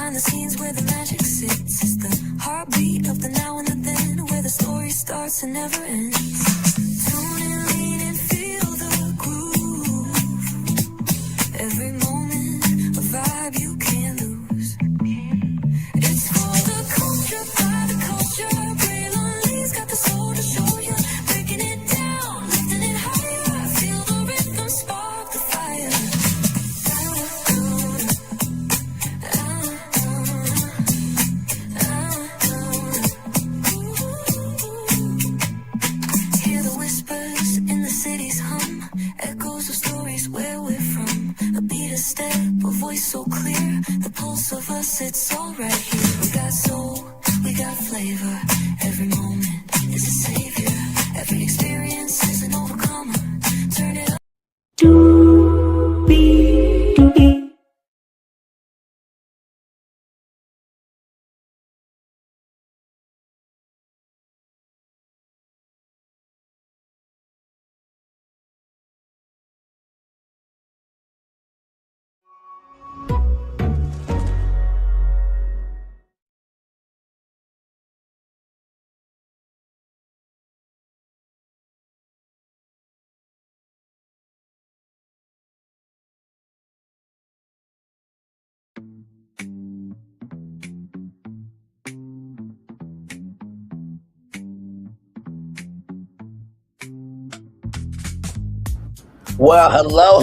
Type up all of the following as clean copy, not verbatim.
behind the scenes where the magic sits. It's the heartbeat of the now and the then, where the story starts and never ends. Tune and lean and feel the groove. Every moment, a vibe you can't lose. It's for the culture, by the culture. Braylon got the soul to show you. Breaking it down, lifting it higher. Feel the rhythm, spark the fire. Hear the whispers in the city's hum. Echoes of stories where we're from. A beat, a step, a voice so clear. The pulse of us, it's all right here. We got soul, we got flavor. Every moment is a savior. Every experience is an overcomer. Turn it up. Well, hello.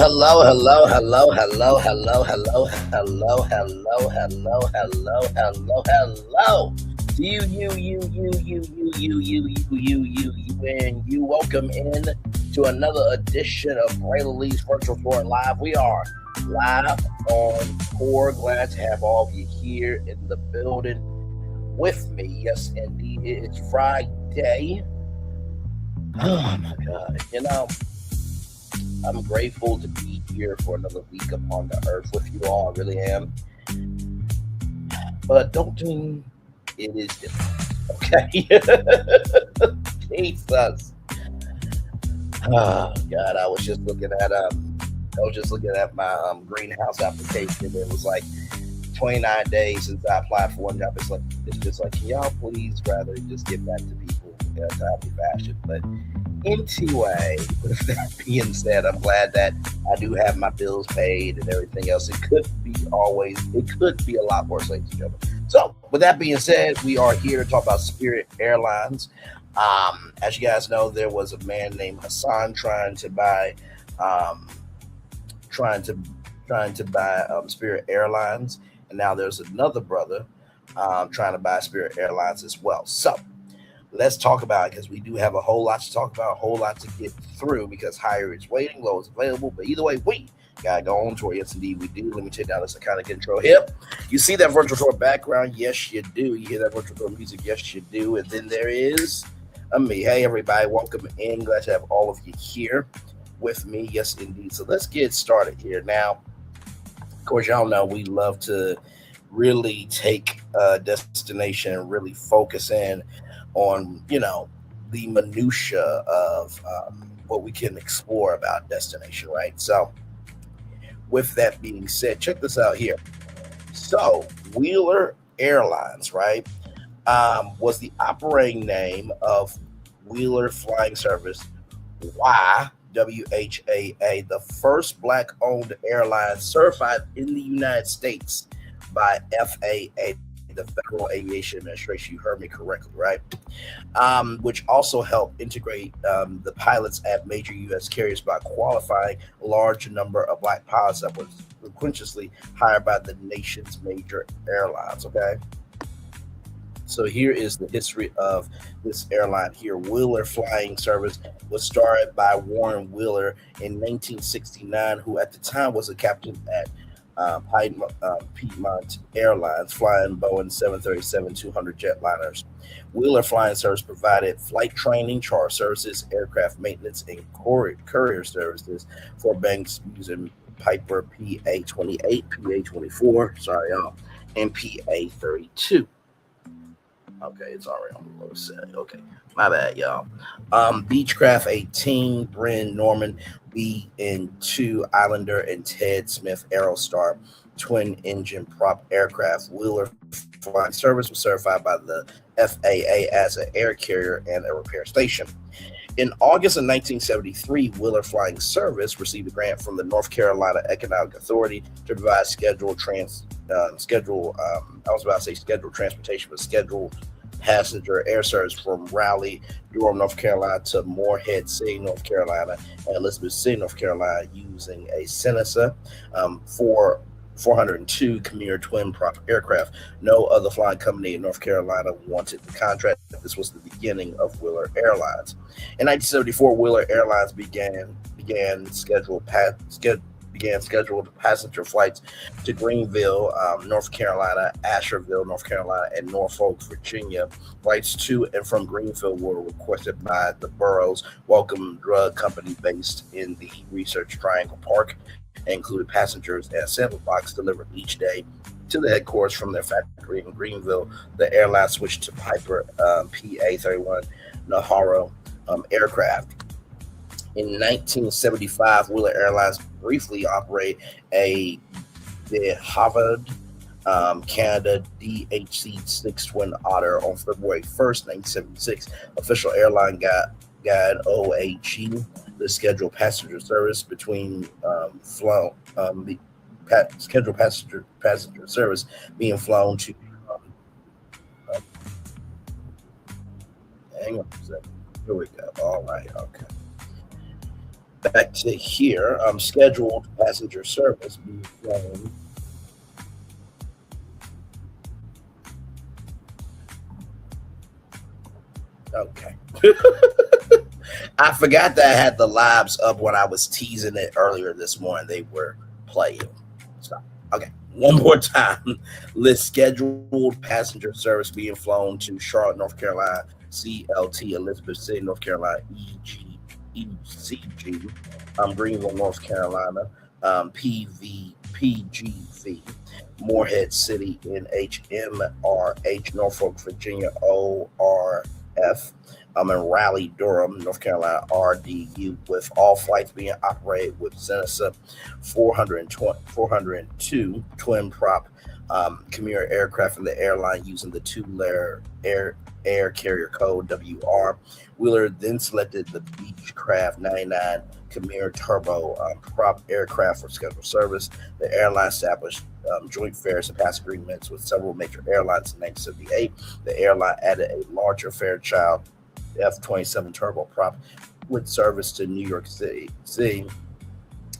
And you. Welcome in to another edition of Braylon's Virtual Tour Live. We are live on tour. Glad to have all of you here in the building with me. Yes, indeed. It's Friday. Oh, my God. I'm grateful to be here for another week upon the earth with you all. I really am. But don't think it is different, okay? Jesus. Oh God, I was just looking at my greenhouse application. It was like 29 days since I applied for one job. It's just like, can y'all please rather just get back to people in a timely fashion? But anyway, with that being said, I'm glad that I do have my bills paid and everything else. It could be a lot worse, ladies and gentlemen. So, with that being said, we are here to talk about Spirit Airlines. As you guys know, there was a man named Hassan trying to buy Spirit Airlines, and now there's another brother trying to buy Spirit Airlines as well. So, let's talk about it, because we do have a whole lot to talk about, a whole lot to get through, because higher is waiting, low is available. But either way, we gotta go on tour. Yes, indeed, we do. Let me take down this kind of control here. You see that virtual tour background? Yes, you do. You hear that virtual tour music? Yes, you do. And then there is me. Hey, everybody, welcome in. Glad to have all of you here with me. Yes, indeed. So let's get started here. Now, of course, y'all know we love to really take a destination and really focus in on, the minutia of what we can explore about destination, right? So with that being said, check this out here. So Wheeler Airlines, right, was the operating name of Wheeler Flying Service, WHAA, the first Black-owned airline certified in the United States by FAA, the Federal Aviation Administration. You heard me correctly, right? Which also helped integrate the pilots at major U.S. carriers by qualifying a large number of Black pilots that was frequently hired by the nation's major airlines, okay? So here is the history of this airline here. Wheeler Flying Service was started by Warren Wheeler in 1969, who at the time was a captain at Piedmont Airlines, flying Boeing 737-200 jetliners. Wheeler Flying Service provided flight training, charter services, aircraft maintenance, and courier services for banks using Piper PA-28, PA-24, sorry y'all, and PA-32. Okay, it's already on the low side. Okay, my bad, y'all. Beechcraft 18, Bryn Norman, B and 2, Islander, and Ted Smith Aerostar. twin-engine prop aircraft. Wheeler Flying Service was certified by the FAA as an air carrier and a repair station. In August of 1973, Wheeler Flying Service received a grant from the North Carolina Economic Authority to provide scheduled transportation, but scheduled passenger air service from Raleigh, Durham, North Carolina to Morehead City, North Carolina, and Elizabeth City, North Carolina, using a Cessna 402 Commuter twin prop aircraft. No other flying company in North Carolina wanted the contract. This was the beginning of Wheeler Airlines. In 1974, Wheeler Airlines began scheduled passenger flights to Greenville, North Carolina, Asheville, North Carolina, and Norfolk, Virginia. Flights to and from Greenville were requested by the Burroughs Wellcome Drug Company based in the Research Triangle Park, and included passengers and a sample box delivered each day to the headquarters from their factory in Greenville. The airline switched to Piper PA-31 Nahara aircraft. In 1975, Wheeler Airlines briefly operated a de Havre, Canada DHC-6 Twin Otter on February 1st, 1976. Official airline guide OAG, the scheduled passenger service between scheduled passenger service being flown to. Hang on a second. Here we go. All right. Okay. Back to here. Scheduled passenger service being flown. Okay. I forgot that I had the lives up when I was teasing it earlier this morning. They were playing. So, okay. One more time. List scheduled passenger service being flown to Charlotte, North Carolina, CLT, Elizabeth City, North Carolina, ECG, Greenville, North Carolina, PGV, Morehead City, NHMRH, Norfolk, Virginia, ORF, and Raleigh, Durham, North Carolina, RDU, with all flights being operated with Cessna 402 twin prop commuter aircraft in the airline using the two-layer air carrier code WR. Wheeler then selected the Beechcraft 99 Commuter Turbo prop aircraft for scheduled service. The airline established joint fares and pass agreements with several major airlines in 1978. The airline added a larger Fairchild F-27 turbo prop with service to New York City,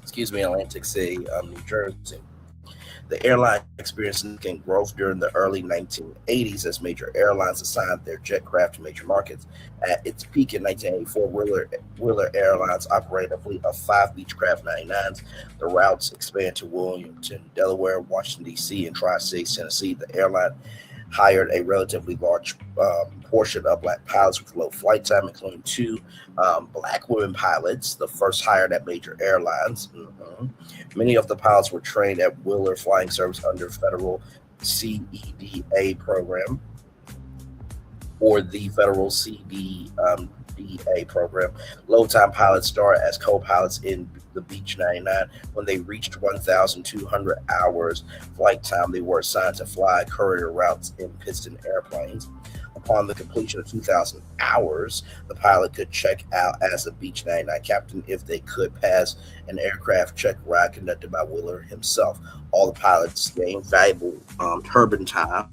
Atlantic City, New Jersey. The airline experienced significant growth during the early 1980s as major airlines assigned their jet craft to major markets. At its peak in 1984, Wheeler Airlines operated a fleet of 5 Beechcraft 99s. The routes expanded to Wilmington, Delaware, Washington, D.C., and Tri-Cities, Tennessee. The airline hired a relatively large portion of black pilots with low flight time, including 2 black women pilots, the first hired at major airlines. Many of the pilots were trained at Wheeler Flying Service under federal CEDA program or the federal CDA program. Low-time pilots start as co-pilots in the Beech 99. When they reached 1,200 hours flight time, they were assigned to fly courier routes in piston airplanes. Upon the completion of 2,000 hours, the pilot could check out as a Beech 99 captain if they could pass an aircraft check ride conducted by Wheeler himself. All the pilots gained valuable turbine time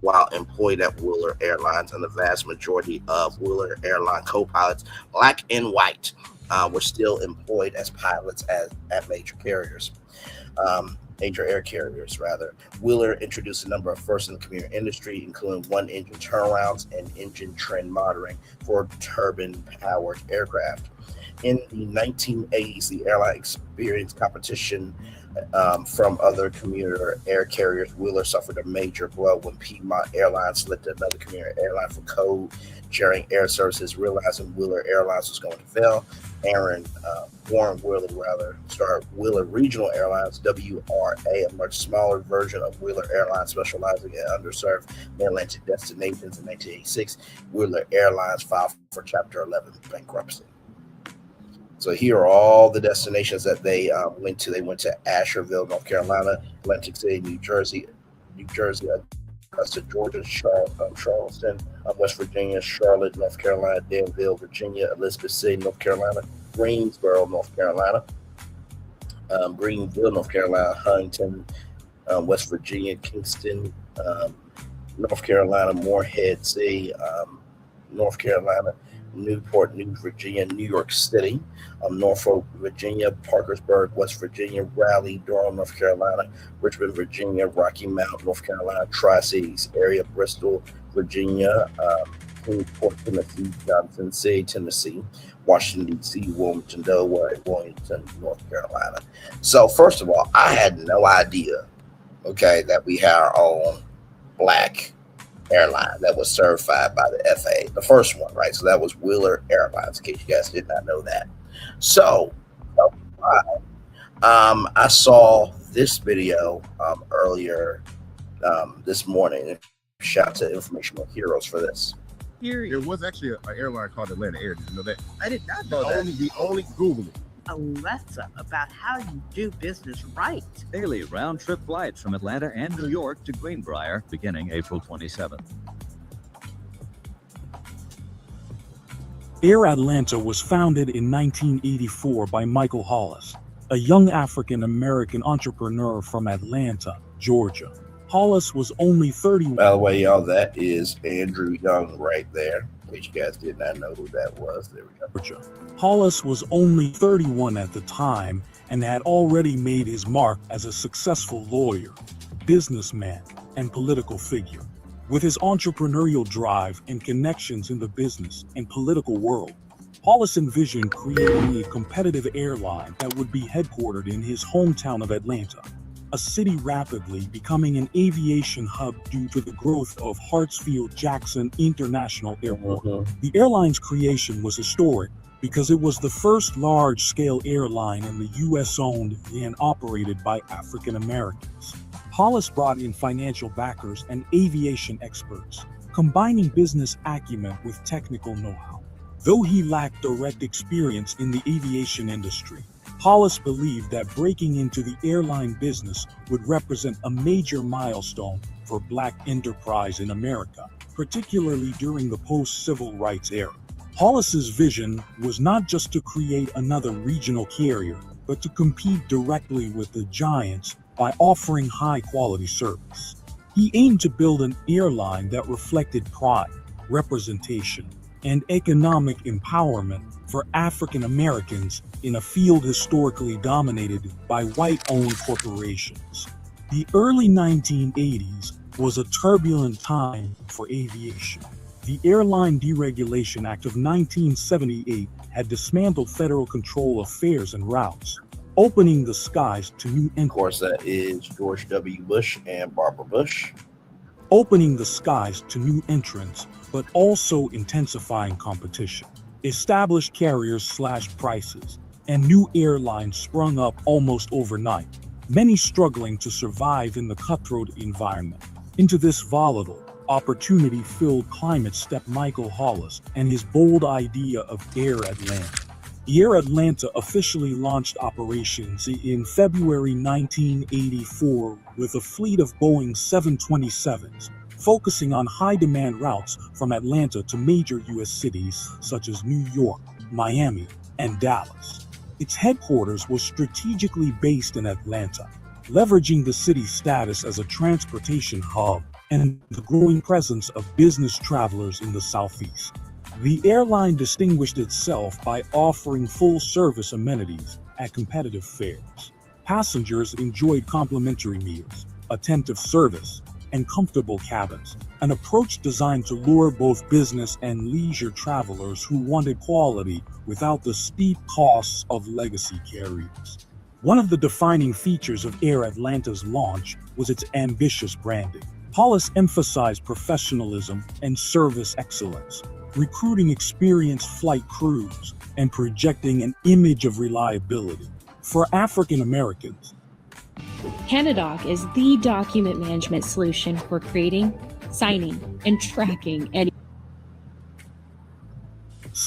while employed at Wheeler Airlines, and the vast majority of Wheeler Airline co-pilots, black and white, were still employed as pilots at major air carriers. Wheeler introduced a number of firsts in the commuter industry, including 1-engine turnarounds and engine trend monitoring for turbine-powered aircraft. In the 1980s, the airline experienced competition from other commuter air carriers. Wheeler suffered a major blow when Piedmont Airlines selected another commuter airline for code-sharing air services. Realizing Wheeler Airlines was going to fail, Warren Wheeler started Wheeler Regional Airlines, WRA, a much smaller version of Wheeler Airlines specializing in underserved mid-Atlantic destinations. In 1986, Wheeler Airlines filed for Chapter 11 bankruptcy. So here are all the destinations that they went to. They went to Asheville, North Carolina, Atlantic City, New Jersey, Augusta, Georgia, Charleston, West Virginia, Charlotte, North Carolina, Danville, Virginia, Elizabeth City, North Carolina, Greensboro, North Carolina, Greenville, North Carolina, Huntington, West Virginia, Kingston, North Carolina, Morehead City, North Carolina, Newport News, Virginia, New York City, Norfolk, Virginia, Parkersburg, West Virginia, Raleigh, Durham, North Carolina, Richmond, Virginia, Rocky Mount, North Carolina, Tri-Cities area, Bristol, Virginia, Kingsport, Tennessee, Johnson City, Tennessee, Washington, D.C., Wilmington, Delaware, Wilmington, North Carolina. So first of all, I had no idea, okay, that we had our own black airline that was certified by the FAA, the first one, right? So that was Wheeler Airlines, in case you guys did not know that. So I saw this video earlier this morning. Shout out to Informational Heroes for this. There was actually an airline called Atlanta Air. Did you know that? I did not know that. We only Google it. A lesson about how you do business right. Daily round-trip flights from Atlanta and New York to Greenbrier beginning April 27th. Air Atlanta was founded in 1984 by Michael Hollis, a young African-American entrepreneur from Atlanta, Georgia. Hollis was only 31. By the way, y'all, that is Andrew Young right there. In case you guys did not know who that was. There we go. Hollis was only 31 at the time and had already made his mark as a successful lawyer, businessman, and political figure. With his entrepreneurial drive and connections in the business and political world, Hollis envisioned creating a competitive airline that would be headquartered in his hometown of Atlanta, a city rapidly becoming an aviation hub due to the growth of Hartsfield-Jackson International Airport. The airline's creation was historic because it was the first large-scale airline in the U.S. owned and operated by African Americans. Hollis brought in financial backers and aviation experts, combining business acumen with technical know-how. Though he lacked direct experience in the aviation industry, Hollis believed that breaking into the airline business would represent a major milestone for Black enterprise in America, particularly during the post-civil rights era. Hollis's vision was not just to create another regional carrier, but to compete directly with the giants by offering high-quality service. He aimed to build an airline that reflected pride, representation, and economic empowerment for African Americans in a field historically dominated by white-owned corporations. The early 1980s was a turbulent time for aviation. The Airline Deregulation Act of 1978 had dismantled federal control of fares and routes, opening the skies to new Of course, that is George W. Bush and Barbara Bush. Opening the skies to new entrants, but also intensifying competition. Established carriers slashed prices, and new airlines sprung up almost overnight, many struggling to survive in the cutthroat environment. Into this volatile, opportunity-filled climate stepped Michael Hollis and his bold idea of Air Atlanta. Air Atlanta officially launched operations in February 1984 with a fleet of Boeing 727s, focusing on high-demand routes from Atlanta to major U.S. cities such as New York, Miami, and Dallas. Its headquarters was strategically based in Atlanta, leveraging the city's status as a transportation hub and the growing presence of business travelers in the Southeast. The airline distinguished itself by offering full-service amenities at competitive fares. Passengers enjoyed complimentary meals, attentive service, and comfortable cabins, an approach designed to lure both business and leisure travelers who wanted quality without the steep costs of legacy carriers. One of the defining features of Air Atlanta's launch was its ambitious branding. Hollis emphasized professionalism and service excellence, recruiting experienced flight crews and projecting an image of reliability. For African Americans, Canadoc is the document management solution for creating, signing, and tracking any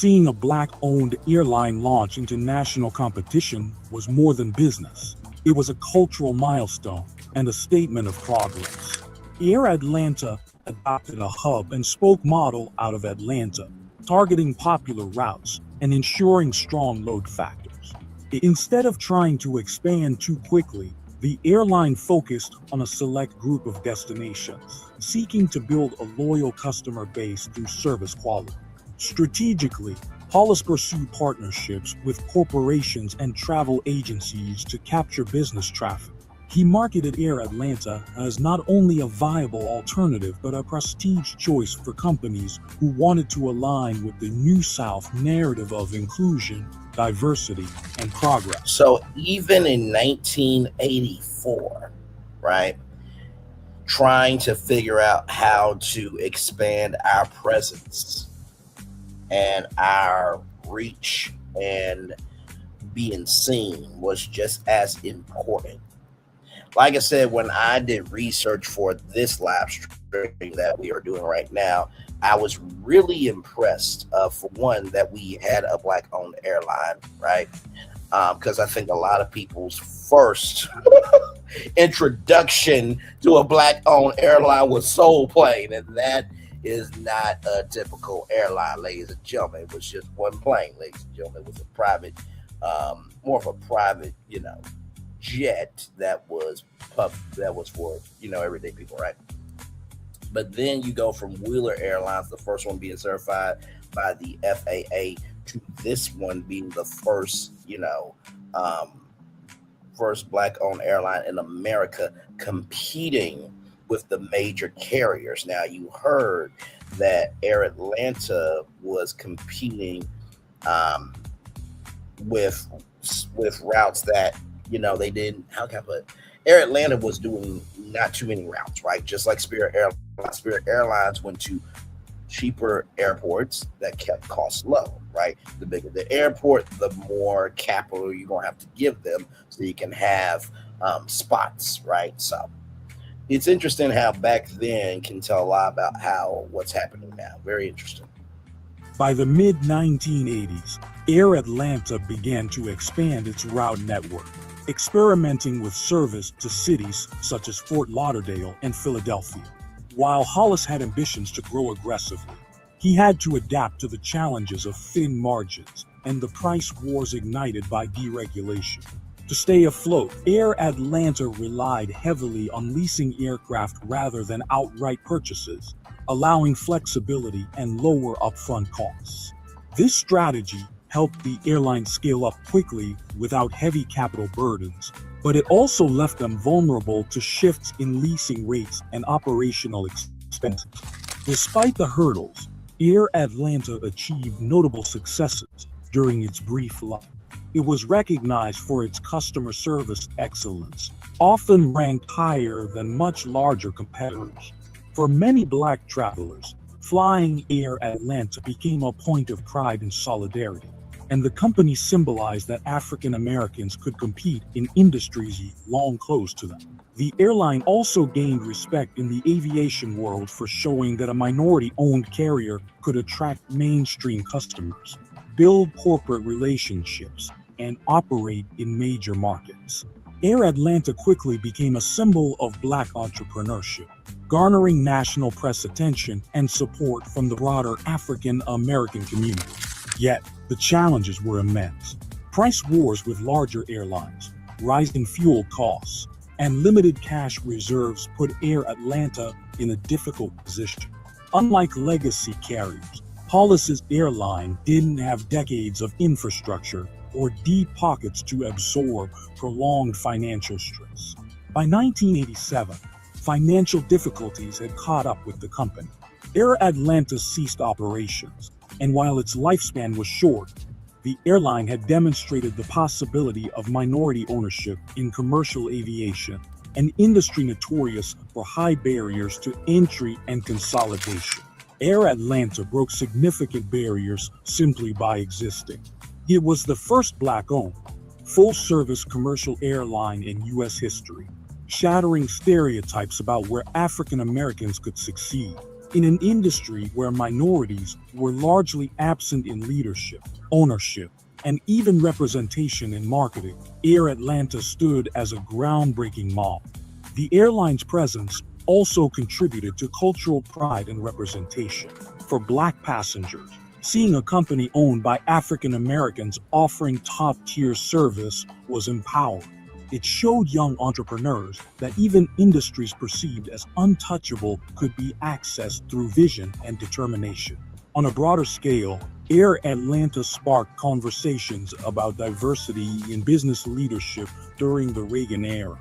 Seeing a black-owned airline launch into national competition was more than business. It was a cultural milestone and a statement of progress. Air Atlanta adopted a hub-and-spoke model out of Atlanta, targeting popular routes and ensuring strong load factors. Instead of trying to expand too quickly, the airline focused on a select group of destinations, seeking to build a loyal customer base through service quality. Strategically, Hollis pursued partnerships with corporations and travel agencies to capture business traffic. He marketed Air Atlanta as not only a viable alternative but a prestige choice for companies who wanted to align with the New South narrative of inclusion, diversity, and progress. So even in 1984, right, trying to figure out how to expand our presence and our reach and being seen was just as important. Like I said, when I did research for this live stream that we are doing right now, I was really impressed, for one, that we had a black-owned airline, right? Because I think a lot of people's first introduction to a black-owned airline was Soul Plane, and that is not a typical airline, ladies and gentlemen. It was just one plane, ladies and gentlemen. It was a private, more of a private, jet that was for, everyday people, right? But then you go from Wheeler Airlines, the first one being certified by the FAA, to this one being the first, first black-owned airline in America competing with the major carriers. Now, you heard that Air Atlanta was competing with routes that, they didn't, how can I put it? Air Atlanta was doing not too many routes, right? Just like Spirit Airlines. Spirit Airlines went to cheaper airports that kept costs low, right? The bigger the airport, the more capital you're going to have to give them so you can have spots, right? So it's interesting how back then can tell a lot about what's happening now. Very interesting. By the mid-1980s, Air Atlanta began to expand its route network, experimenting with service to cities such as Fort Lauderdale and Philadelphia. While Hollis had ambitions to grow aggressively, he had to adapt to the challenges of thin margins and the price wars ignited by deregulation. To stay afloat, Air Atlanta relied heavily on leasing aircraft rather than outright purchases, allowing flexibility and lower upfront costs. This strategy helped the airline scale up quickly without heavy capital burdens, but it also left them vulnerable to shifts in leasing rates and operational expenses. Despite the hurdles, Air Atlanta achieved notable successes during its brief life. It was recognized for its customer service excellence, often ranked higher than much larger competitors. For many black travelers, flying Air Atlanta became a point of pride and solidarity, and the company symbolized that African Americans could compete in industries long closed to them. The airline also gained respect in the aviation world for showing that a minority-owned carrier could attract mainstream customers, build corporate relationships, and operate in major markets. Air Atlanta quickly became a symbol of black entrepreneurship, garnering national press attention and support from the broader African American community. Yet, the challenges were immense. Price wars with larger airlines, rising fuel costs, and limited cash reserves put Air Atlanta in a difficult position. Unlike legacy carriers, Hollis's airline didn't have decades of infrastructure or deep pockets to absorb prolonged financial stress. By 1987, financial difficulties had caught up with the company. Air Atlanta ceased operations, and while its lifespan was short, the airline had demonstrated the possibility of minority ownership in commercial aviation, an industry notorious for high barriers to entry and consolidation. Air Atlanta broke significant barriers simply by existing. It was the first black-owned, full-service commercial airline in U.S. history, shattering stereotypes about where African Americans could succeed. In an industry where minorities were largely absent in leadership, ownership, and even representation in marketing, Air Atlanta stood as a groundbreaking model. The airline's presence also contributed to cultural pride and representation. For Black passengers, seeing a company owned by African Americans offering top-tier service was empowering. It showed young entrepreneurs that even industries perceived as untouchable could be accessed through vision and determination. On a broader scale, Air Atlanta sparked conversations about diversity in business leadership during the Reagan era,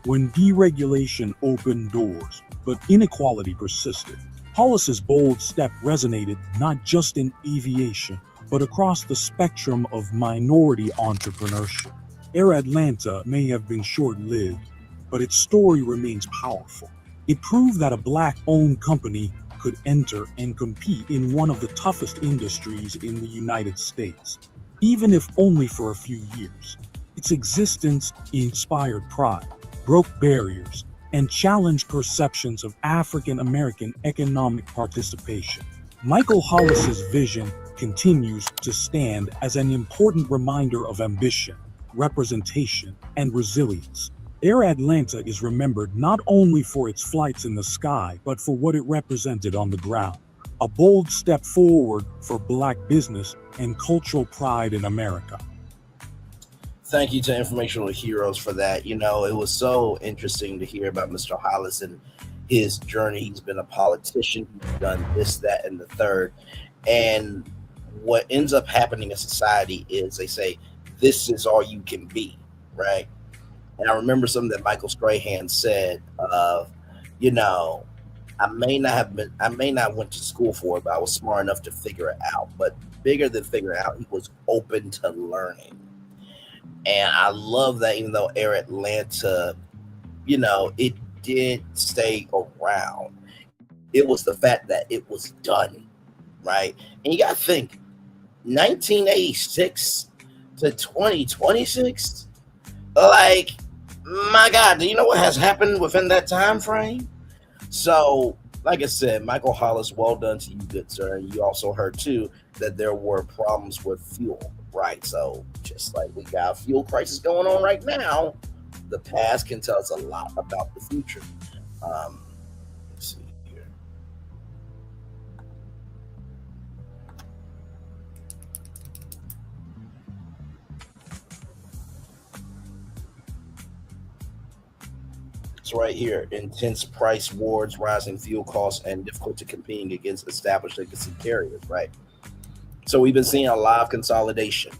when deregulation opened doors, but inequality persisted. Hollis's bold step resonated not just in aviation, but across the spectrum of minority entrepreneurship. Air Atlanta may have been short-lived, but its story remains powerful. It proved that a Black-owned company could enter and compete in one of the toughest industries in the United States, even if only for a few years. Its existence inspired pride, broke barriers, and challenged perceptions of African American economic participation. Michael Hollis's vision continues to stand as an important reminder of ambition, representation, and resilience. Air Atlanta is remembered not only for its flights in the sky, but for what it represented on the ground. A bold step forward for Black business and cultural pride in America. Thank you to Informational Heroes for that. You know, it was so interesting to hear about Mr. Hollis and his journey. He's been a politician, he's done this, that, and the third. And what ends up happening in society is they say, this is all you can be, right? And I remember something that Michael Strahan said of, you know, I may not went to school for it, but I was smart enough to figure it out. But bigger than figuring it out, he was open to learning. And I love that even though Air Atlanta, you know, it did stay around, it was the fact that it was done, right? And you got to think, 1986 to 2026, like, my God, do you know what has happened within that time frame? So, like I said, Michael Hollis, well done to you, good sir. And you also heard, too, that there were problems with fuel, right? So, just like we got a fuel crisis going on right now, the past can tell us a lot about the future. Let's see here. It's right here. Intense price wars, rising fuel costs, and difficulty competing against established legacy carriers, right? So we've been seeing a lot of consolidation,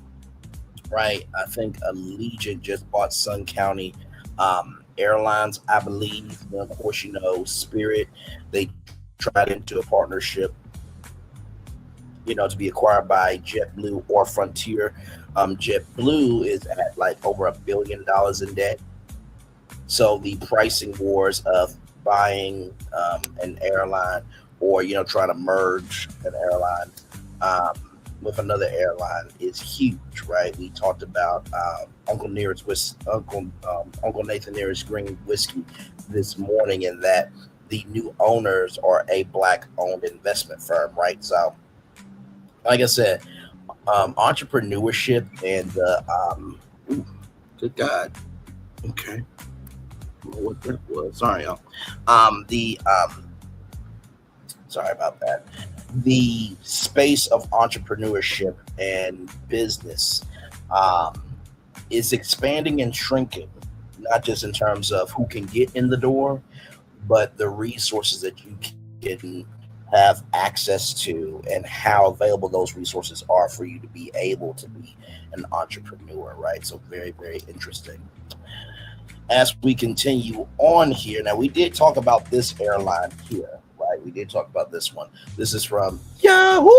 right? I think Allegiant just bought Sun County Airlines, I believe. And of course, you know, Spirit, they tried into a partnership, you know, to be acquired by JetBlue or Frontier. JetBlue is at like over $1 billion in debt. So the pricing wars of buying an airline or, you know, trying to merge an airline with another airline is huge, right? We talked about Uncle Nathan Nearest Green Whiskey this morning, and that the new owners are a Black-owned investment firm, right? So, like I said, entrepreneurship and good God, okay. What that was. Sorry, y'all. Sorry about that. The space of entrepreneurship and business is expanding and shrinking, not just in terms of who can get in the door, but the resources that you can have access to and how available those resources are for you to be able to be an entrepreneur, right? So very, very interesting. As we continue on here, now we did talk about this airline here, right? We did talk about this one. This is from Yahoo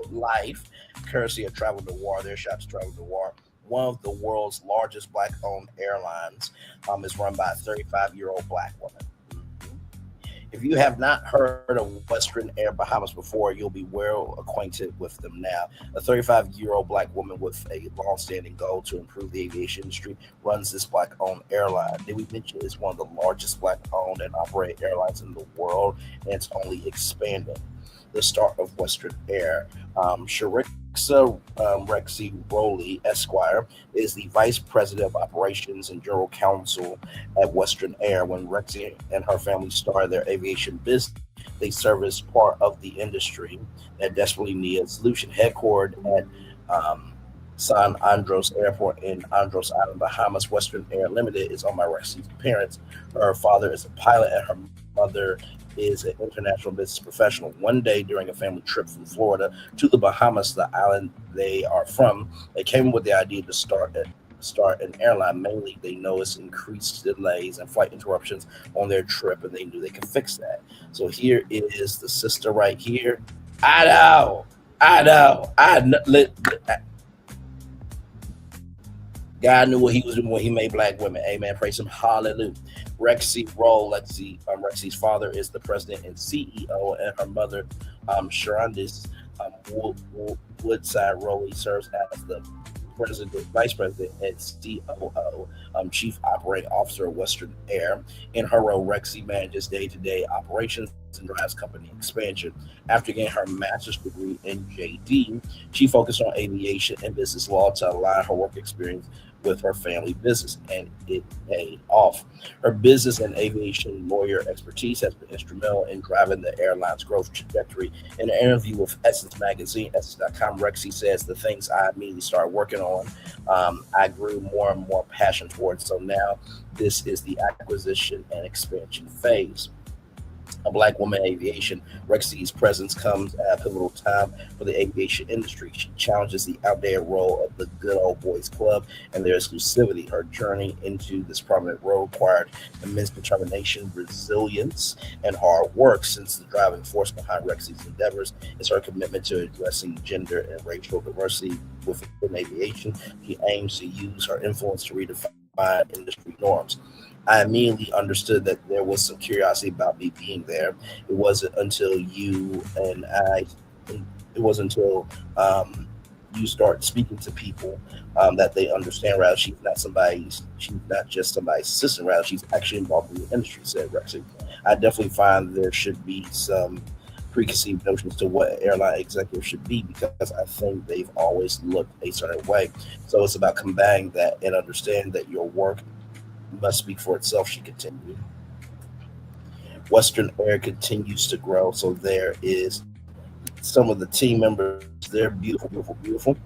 Life, courtesy of Travel Noir. Their shout to Travel Noir. One of the world's largest Black-owned airlines is run by a 35-year-old Black woman. If you have not heard of Western Air Bahamas before, you'll be well acquainted with them now. A 35-year-old black woman with a long-standing goal to improve the aviation industry runs this black-owned airline. Did we mention it's one of the largest black-owned and operated airlines in the world, and it's only expanding. The start of Western Air. Sharixa Rexy Rowley, Esquire, is the Vice President of Operations and General Counsel at Western Air. When Rexy and her family started their aviation business, they serviced part of the industry that desperately needed a solution. Headquartered at San Andros Airport in Andros Island, Bahamas, Western Air Limited is owned by Rexy's parents. Her father is a pilot and her mother is an international business professional. One day during a family trip from Florida to the Bahamas, the island they are from, they came with the idea to start an airline. Mainly, they noticed increased delays and flight interruptions on their trip, and they knew they could fix that. So here is the sister right here. I know. God knew what he was doing when he made black women. Amen. Praise him. Hallelujah. Rexy Roll. Rexy's father is the president and CEO, and her mother, Sharandis Woodside Rowley, serves as the vice president and COO, chief operating officer of Western Air. In her role, Rexy manages day-to-day operations and drives company expansion. After getting her master's degree in JD, she focused on aviation and business law to align her work experience with her family business, and it paid off. Her business and aviation lawyer expertise has been instrumental in driving the airline's growth trajectory. In an interview with Essence Magazine, Essence.com, Rexy says the things I immediately started working on, I grew more and more passion towards. So now this is the acquisition and expansion phase. A black woman in aviation, Rexy's presence comes at a pivotal time for the aviation industry. She challenges the outdated role of the good old boys club and their exclusivity. Her journey into this prominent role required immense determination, resilience, and hard work. Since the driving force behind Rexy's endeavors is her commitment to addressing gender and racial diversity within aviation, she aims to use her influence to redefine industry norms. I immediately understood that there was some curiosity about me being there. It wasn't until you start speaking to people that they understand. Rather, she's not just somebody's assistant. Rather, she's actually involved in the industry, said Rexy. I definitely find there should be some preconceived notions to what an airline executive should be, because I think they've always looked a certain way. So it's about combating that and understanding that your work must speak for itself, she continued. Western Air continues to grow. So there is some of the team members. They're beautiful.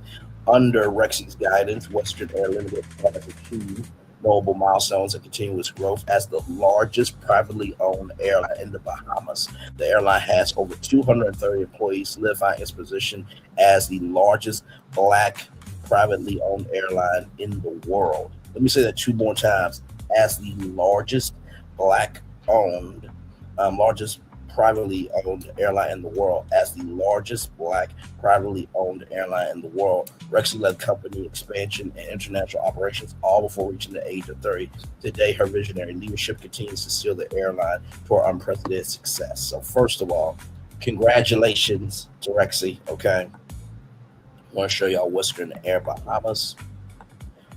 Under Rexy's guidance, Western Air Limited has achieved notable milestones and continuous growth as the largest privately owned airline in the Bahamas. The airline has over 230 employees, solidifying its position as the largest black privately owned airline in the world. Let me say that two more times. As the largest black-owned, largest privately owned airline in the world, as the largest black privately owned airline in the world, Rexy led company expansion and international operations all before reaching the age of 30. Today, her visionary leadership continues to steer the airline toward unprecedented success. So first of all, congratulations to Rexy, okay? I want to show y'all Western Air Bahamas.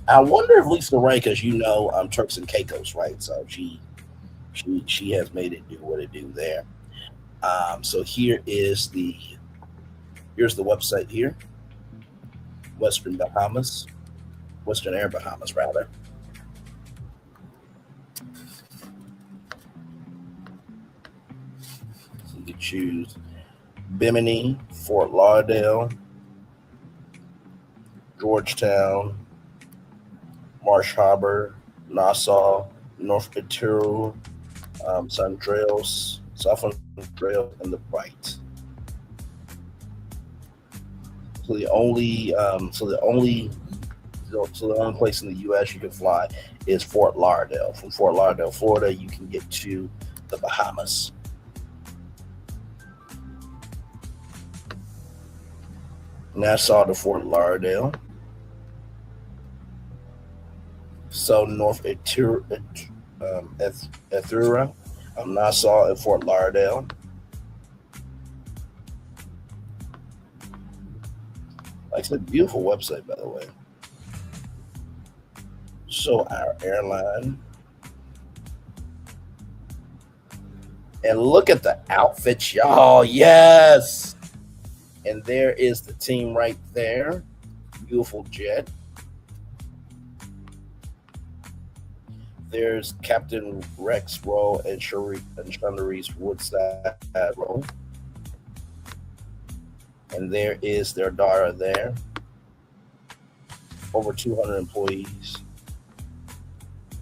I wonder if Lisa Ray, because Turks and Caicos, right? So she has made it do what it do there. So here's the website here, Western Air Bahamas rather. So you can choose Bimini, Fort Lauderdale, Georgetown, Marsh Harbor, Nassau, North Petero, Sun Trails, Southern Trail, and the Bright. So the only place in the U.S. you can fly is Fort Lauderdale. From Fort Lauderdale, Florida, you can get to the Bahamas. Nassau to Fort Lauderdale. So North Ethura, Nassau and Fort Lauderdale. Like I said, beautiful website, by the way. So our airline. And look at the outfits, y'all. Yes. And there is the team right there. Beautiful jet. There's Captain Rex Rowe and Shunderies Woodside Rowe. And there is their daughter there. Over 200 employees.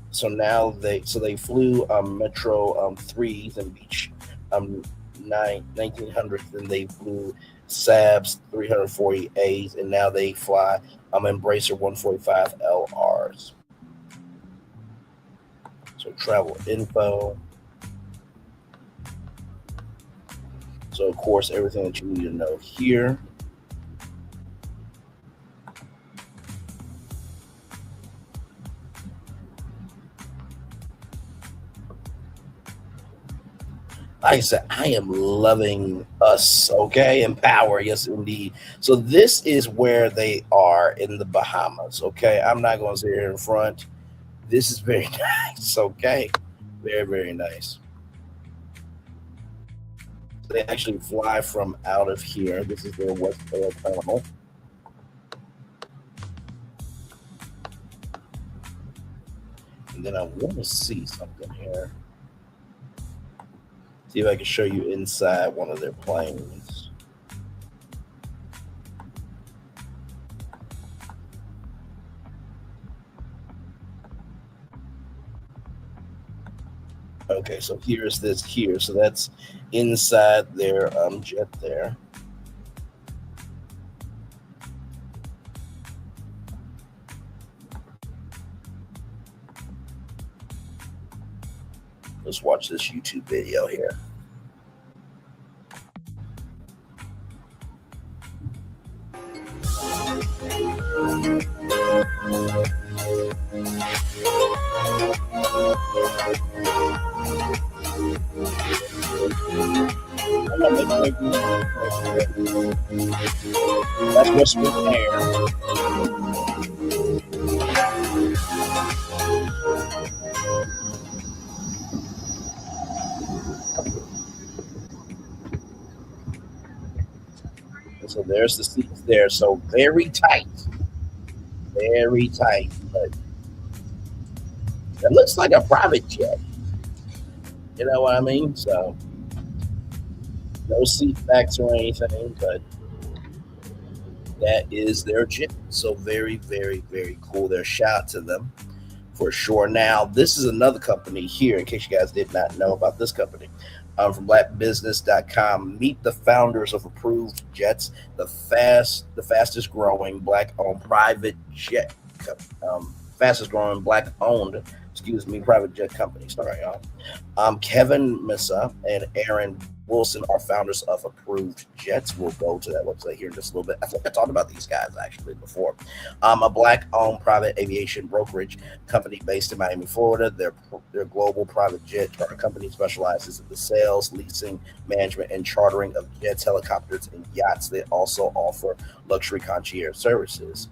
So now they flew Metro 3s and Beach 1900s, and they flew Sabs 340As, and now they fly Embracer 145 LRs. So travel info. So of course everything that you need to know here. Like I said, I am loving us, okay? Empower, yes, indeed. So this is where they are in the Bahamas, okay? I'm not going to sit here in front. This is very nice, okay? Very, very nice. They actually fly from out of here. This is their West Air Terminal. And then I want to see something here. See if I can show you inside one of their planes. Okay, so here's this here. So that's inside their jet there. Let's watch this YouTube video here. That's what's with there. So there's the seats there. So very tight. Very tight. But it looks like a private jet. You know what I mean? So no seat backs or anything, but that is their jet. So very, very, very cool. Their shout out to them for sure. Now, this is another company here, in case you guys did not know about this company. From blackbusiness.com. Meet the founders of Approved Jets, the fastest growing black-owned private jet, private jet company. Sorry, y'all. Kevin Missa and Aaron Wilson are founders of Approved Jets. We'll go to that website here in just a little bit. I think I talked about these guys actually before. A black-owned private aviation brokerage company based in Miami, Florida. Their global private jet charter company specializes in the sales, leasing, management, and chartering of jets, helicopters, and yachts. They also offer luxury concierge services.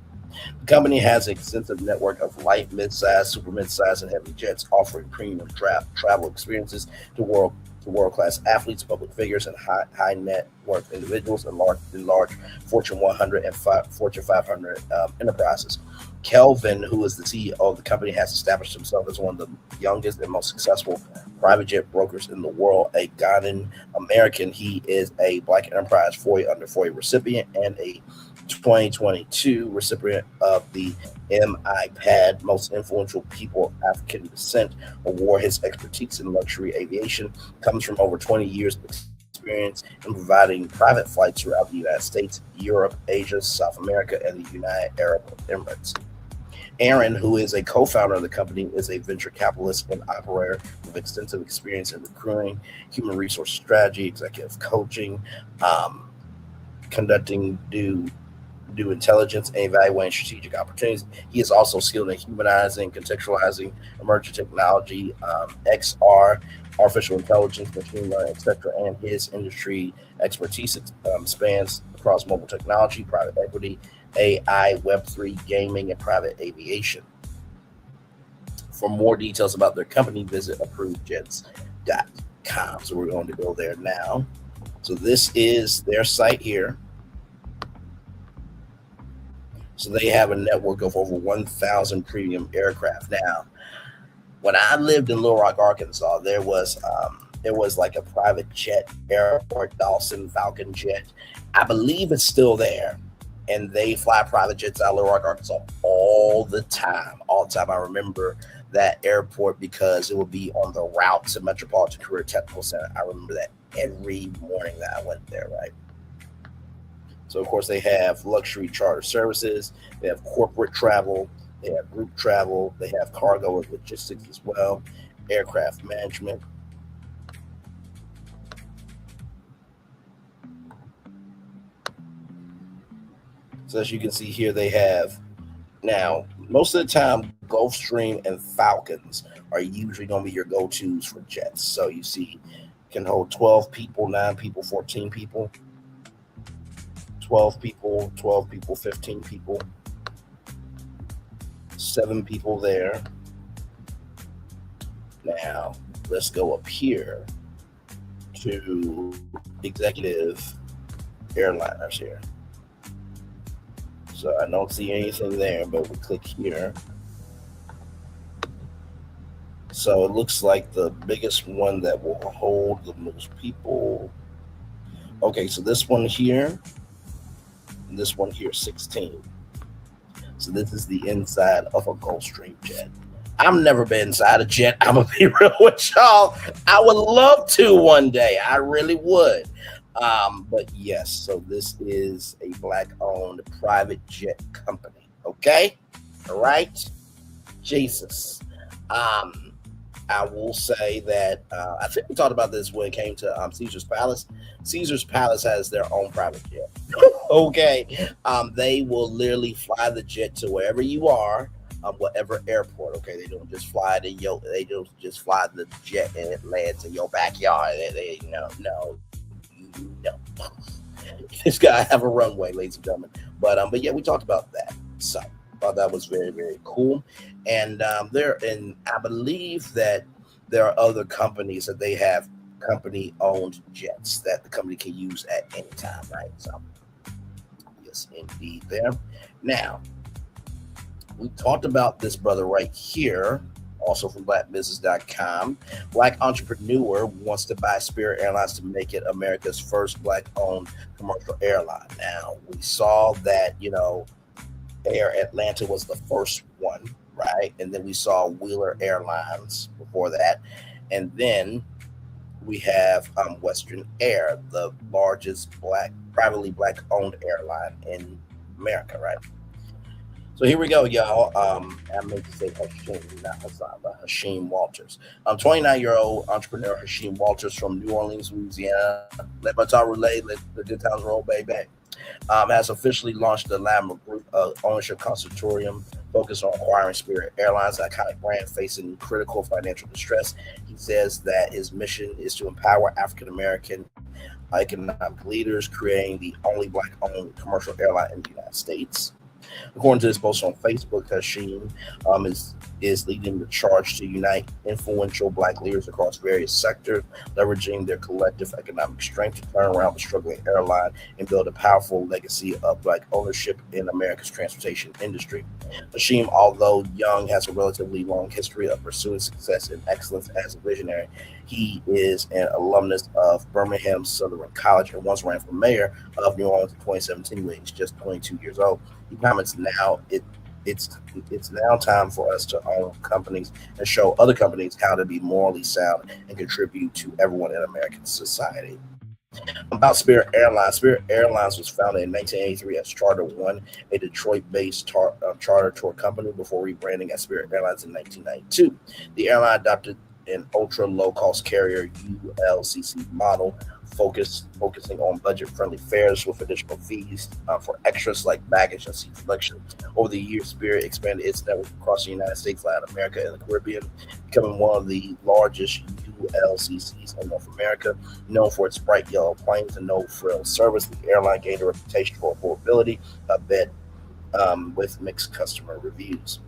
The company has an extensive network of light, mid-size, super mid-size, and heavy jets, offering premium travel experiences to world-class athletes, public figures, and high net worth individuals, and large Fortune 100 and Fortune 500 enterprises. Kelvin, who is the CEO of the company, has established himself as one of the youngest and most successful private jet brokers in the world. A Ghanaian American, he is a Black Enterprise 40 Under 40 recipient and a 2022 recipient of the MIPAD Most Influential People of African Descent Award. His expertise in luxury aviation comes from over 20 years of experience in providing private flights throughout the United States, Europe, Asia, South America, and the United Arab Emirates. Aaron, who is a co-founder of the company, is a venture capitalist and operator with extensive experience in recruiting, human resource strategy, executive coaching, conducting due intelligence, and evaluating strategic opportunities. He is also skilled in humanizing, contextualizing emerging technology, XR, artificial intelligence, machine learning, etc., and his industry expertise spans across mobile technology, private equity, AI, Web3, gaming, and private aviation. For more details about their company, visit approvedjets.com. So we're going to go there now. So this is their site here. So they have a network of over 1,000 premium aircraft. Now, when I lived in Little Rock, Arkansas, there was like a private jet airport, Dawson Falcon Jet. I believe it's still there. And they fly private jets out of Little Rock, Arkansas all the time. All the time. I remember that airport because it would be on the route to Metropolitan Career Technical Center. I remember that every morning that I went there, right? So, of course, they have luxury charter services. They have corporate travel. They have group travel. They have cargo and logistics as well. Aircraft management. So as you can see here, they have now, most of the time, Gulfstream and Falcons are usually going to be your go-tos for jets. So you see, can hold 12 people, 9 people, 14 people, 12 people, 15 people, 7 people there. Now, let's go up here to executive airliners here. So I don't see anything there, but we click here. So it looks like the biggest one that will hold the most people. Okay, so this one here, and this one here, 16. So this is the inside of a Gulfstream jet. I've never been inside a jet. I'm going to be real with y'all. I would love to one day. I really would. But yes, so this is a Black-owned private jet company. Okay? All right? Jesus. I will say that I think we talked about this when it came to Caesar's Palace. Caesar's Palace has their own private jet. Okay? They will literally fly the jet to wherever you are, whatever airport. Okay? They don't just fly they don't just fly the jet and it lands in your backyard. No. This guy have a runway, ladies and gentlemen. But yeah, we talked about that. So thought that was very, very cool. And I believe that there are other companies that they have company-owned jets that the company can use at any time, right? So yes, indeed there. Now, we talked about this brother right here, also from blackbusiness.com. Black entrepreneur wants to buy Spirit Airlines to make it America's first Black-owned commercial airline. Now, we saw that, Air Atlanta was the first one, right? And then we saw Wheeler Airlines before that. And then we have Western Air, the largest privately Black-owned airline in America, right? So here we go, y'all. I meant to say Hashim, not Hassan, but Hashim Walters. 29-year-old entrepreneur Hashim Walters from New Orleans, Louisiana. Let my talk relay, let the good times roll, baby. Has officially launched the Latimer Group Ownership Consortium focused on acquiring Spirit Airlines, an iconic brand facing critical financial distress. He says that his mission is to empower African-American economic leaders, creating the only Black-owned commercial airline in the United States. According to this post on Facebook, Hashim is leading the charge to unite influential Black leaders across various sectors, leveraging their collective economic strength to turn around the struggling airline and build a powerful legacy of Black ownership in America's transportation industry. Hashim, although young, has a relatively long history of pursuing success and excellence as a visionary. He is an alumnus of Birmingham Southern College and once ran for mayor of New Orleans in 2017 when he's just 22 years old. He comments now it's now time for us to own companies and show other companies how to be morally sound and contribute to everyone in American society. About Spirit Airlines. Spirit Airlines was founded in 1983 as Charter One, a Detroit-based charter tour company before rebranding as Spirit Airlines in 1992. The airline adopted an ultra-low-cost carrier ULCC model, focusing on budget-friendly fares with additional fees for extras like baggage and seat selection. Over the years, Spirit expanded its network across the United States, Latin America, and the Caribbean, becoming one of the largest LCCs in North America. Known for its bright yellow planes and no-frills service, the airline gained a reputation for affordability, a bit with mixed customer reviews.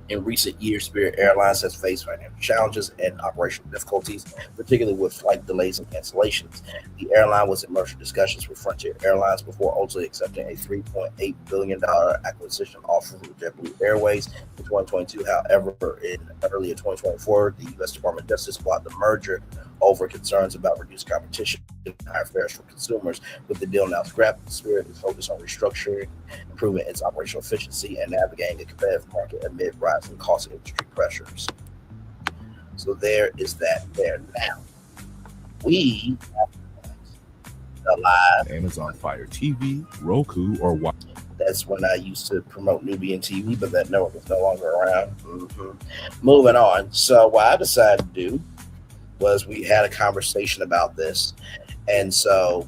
In recent years, Spirit Airlines has faced financial challenges and operational difficulties, particularly with flight delays and cancellations. The airline was immersed in discussions with Frontier Airlines before ultimately accepting a $3.8 billion acquisition offer from JetBlue Airways in 2022. However, in early 2024, the U.S. Department of Justice blocked the merger over concerns about reduced competition and higher fares for consumers. With the deal now scrapped, Spirit is focused on restructuring, improving its operational efficiency, and navigating a competitive market amid rising cost and industry pressures. So there is that there. Now, we have live Amazon Fire TV, Roku, or what? That's when I used to promote Nubian TV, but that network is no longer around. Moving on. So what I decided to do was we had a conversation about this. And so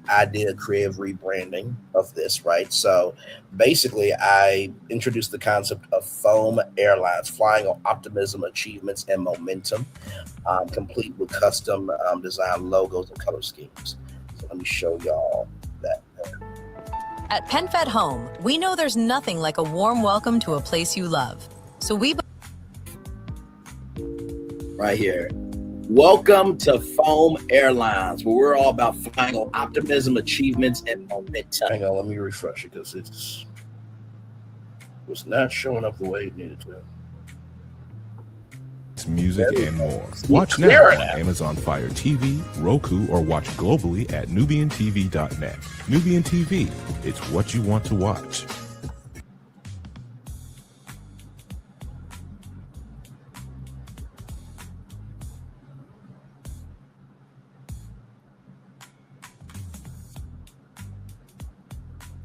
I did a creative rebranding of this, right? So basically, I introduced the concept of Foam Airlines, flying on optimism, achievements, and momentum, complete with custom design logos and color schemes. So let me show y'all that. At PenFed Home, we know there's nothing like a warm welcome to a place you love. So we... Right here. Welcome to Foam Airlines, where we're all about flying on optimism, achievements, and momentum. Hang on, let me refresh it because it was not showing up the way it needed to. Music and more. Watch now on Amazon Fire TV, Roku, or watch globally at NubianTV.net. Nubian TV, it's what you want to watch.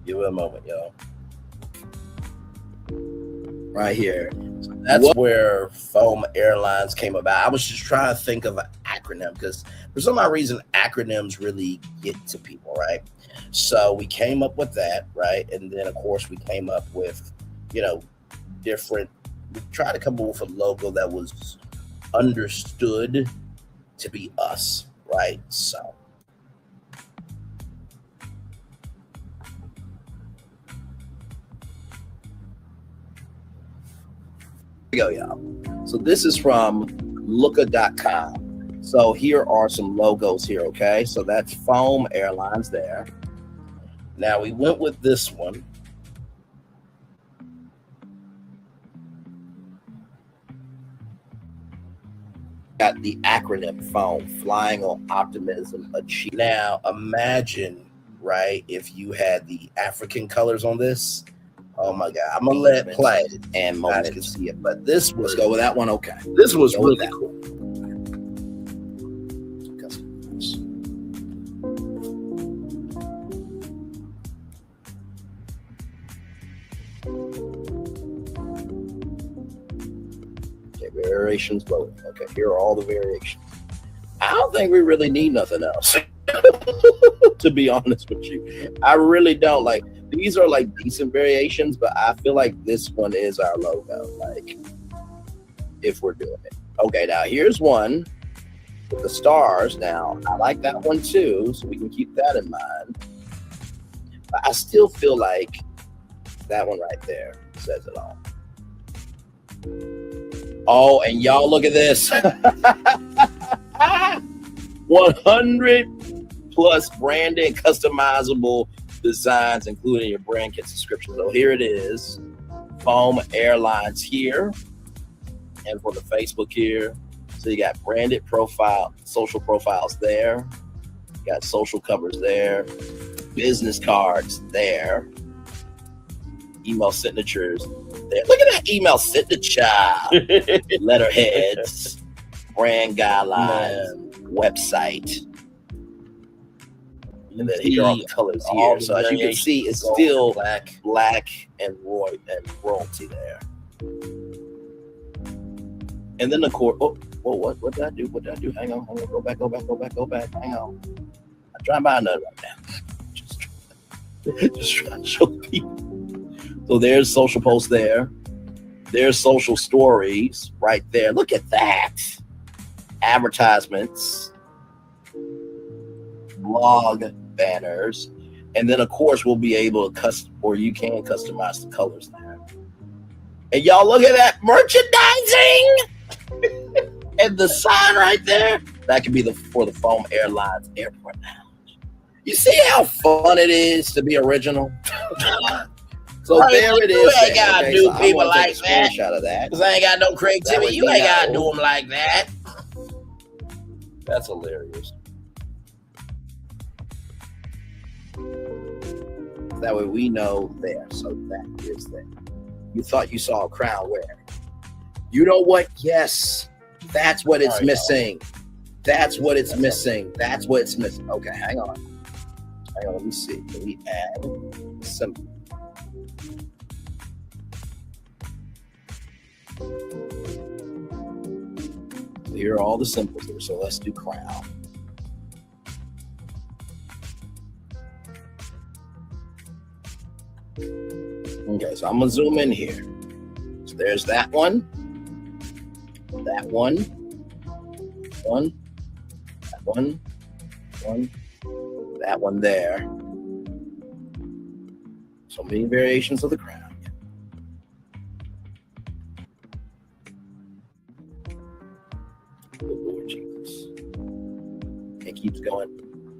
Give it a moment, y'all. Right here. So that's where Foam Airlines came about. I was just trying to think of an acronym because for some odd reason, acronyms really get to people, right? So we came up with that, right? And then, of course, we came up with, different, we tried to come up with a logo that was understood to be us, right? So. Here we go, y'all. So this is from looka.com. So here are some logos here, okay? So that's Foam Airlines there. Now we went with this one. Got the acronym Foam, flying on optimism, achieve. Now imagine, right, if you had the African colors on this. Oh my God! I'm gonna let it play, and you guys can see it. But this was, let's go with that one. Okay, this was really cool. Okay, variations loading. Okay, here are all the variations. I don't think we really need nothing else. To be honest with you, I really don't. Like, these are like decent variations, but I feel like this one is our logo, like, if we're doing it. Okay, now here's one with the stars. Now I like that one too, so we can keep that in mind, but I still feel like that one right there says it all. Oh, and y'all look at this. 100 plus branded customizable designs, including your brand kit subscription. So here it is, Foam Airlines here, and for the Facebook here. So you got branded profile, social profiles there, you got social covers there, business cards there, email signatures there. Look at that email signature. Letterheads, brand guidelines, website. And then here are the colors here. So as you can see, it's still black and royalty there. And then the core. Oh, what did I do? What did I do? Hang on. Go back. Hang on. I'm trying to buy another right now. Just trying to show people. So there's social posts there. There's social stories right there. Look at that. advertisements, blog banners, and then of course we'll be able to you can customize the colors there. And y'all look at that merchandising and the sign right there. That could be for the Foam Airlines Airport Lounge. You see how fun it is to be original? So right, there it is. You ain't got to do people like that. Of that. Because I ain't got no creativity. You ain't got to do them like that. That's hilarious. That way we know there. So that is there. You thought you saw a crown where? You know what? Yes. That's what it's missing. That's what it's missing. That's what it's missing. Okay, hang on. Let me see. Can we add some? Here are all the symbols here. So let's do crown. Okay, so I'm gonna zoom in here. So there's that one, that one, that one there. So many variations of the crown. Good Lord Jesus. It keeps going.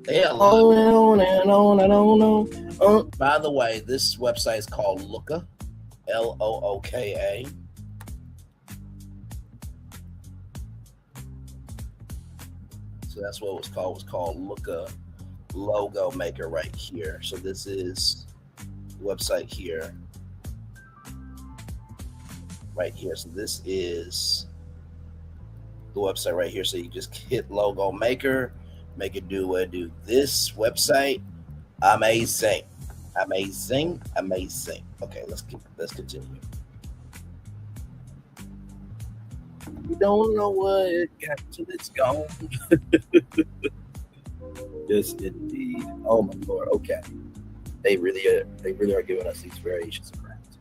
On and on and on and on. By the way, this website is called Looka, Looka. So that's what it was called. It was called Looka Logo Maker right here. So this is the website here. Right here. So this is the website right here. So you just hit Logo Maker, make it do what it do. This website, amazing. Okay, let's continue. You don't know what it got till it's gone. Yes, indeed. Oh my Lord. Okay, they really are giving us these variations of crowns.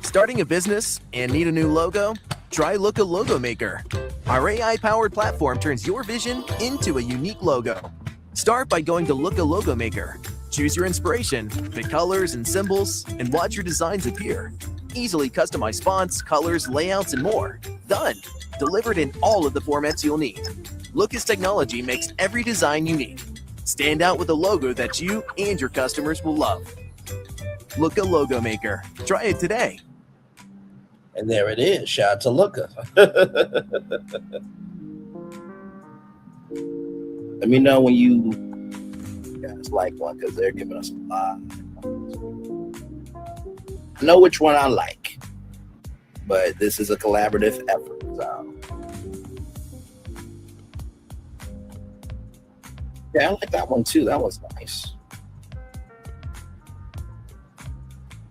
Starting a business and need a new logo? Try Looka Logo Maker. Our AI-powered platform turns your vision into a unique logo. Start by going to Looka Logo Maker. Choose your inspiration, pick colors and symbols, and watch your designs appear. Easily customize fonts, colors, layouts, and more. Done! Delivered in all of the formats you'll need. Looka's technology makes every design unique. Stand out with a logo that you and your customers will love. Looka Logo Maker. Try it today. And there it is. Shout out to Looka. Let me know when you guys like one, because they're giving us a lot. I know which one I like, but this is a collaborative effort. So. Yeah, I like that one too. That was nice.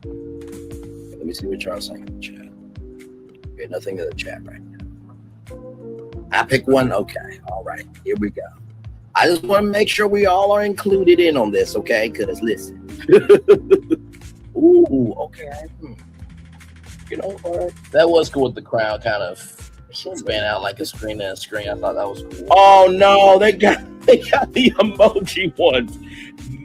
Let me see what y'all saying in the chat. Okay, nothing in the chat right now. I pick one. Okay, all right. Here we go. I just want to make sure we all are included in on this, okay? Because listen. Ooh, okay. You know what? That was cool with the crown kind of span out like a screen and a screen. I thought that was cool. Oh no, they got the emoji ones.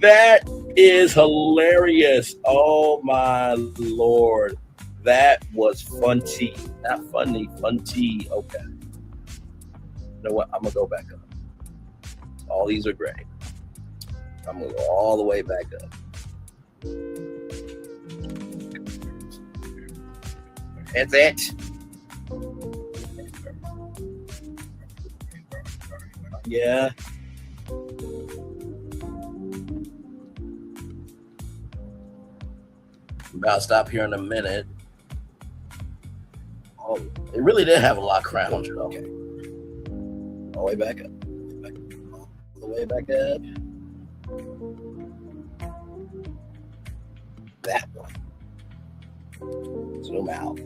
That is hilarious. Oh my Lord. That was funty. Not funny, funty. Okay. You know what? I'm gonna go back up. All these are great. I'm gonna go all the way back up. That's it. Yeah. About to stop here in a minute. Oh, it really did have a lot of crowns. Okay. All the way back up. All the way back up. That one. Zoom out.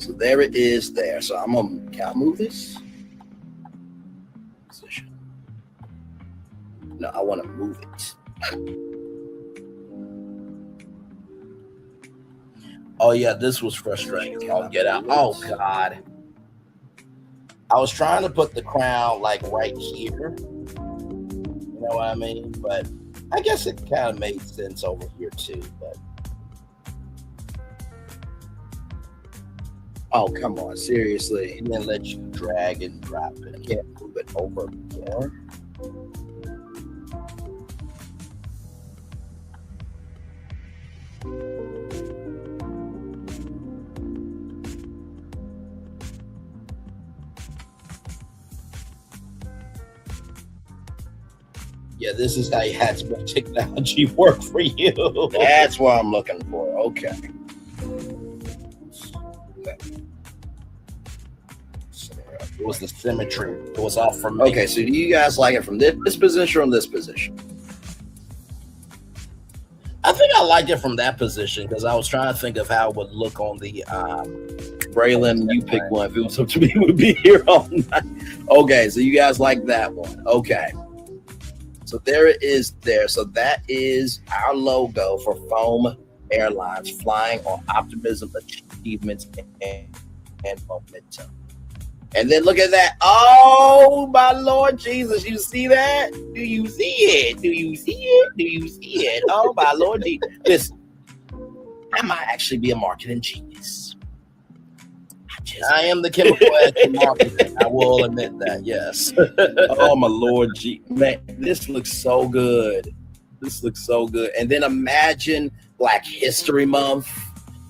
So there it is there. So can I move this? Position. No, I want to move it. Oh yeah, this was frustrating. Oh, get out. Oh God. I was trying to put the crown like right here. You know what I mean? But I guess it kind of made sense over here too. But oh, come on, seriously. It didn't let you drag and drop it. I can't move it over more. Yeah, this is how you had to make technology work for you. That's what I'm looking for. Okay. It was the symmetry. It was off from me. Okay, so do you guys like it from this position or from this position? I think I liked it from that position because I was trying to think of how it would look on the Braylon, you pick one. If it was up to me, it would be here all night. Okay, so you guys like that one. Okay. So there it is there. So that is our logo for Foam Airlines, flying on optimism, achievements, and momentum. And then look at that. Oh, my Lord Jesus. You see that? Do you see it? Do you see it? Do you see it? Oh, my Lord Jesus. Listen, I might actually be a marketing genius. I am the chemical edge marketing. I will admit that, yes. Oh, my Lord G. Man, this looks so good. This looks so good. And then imagine Black History Month.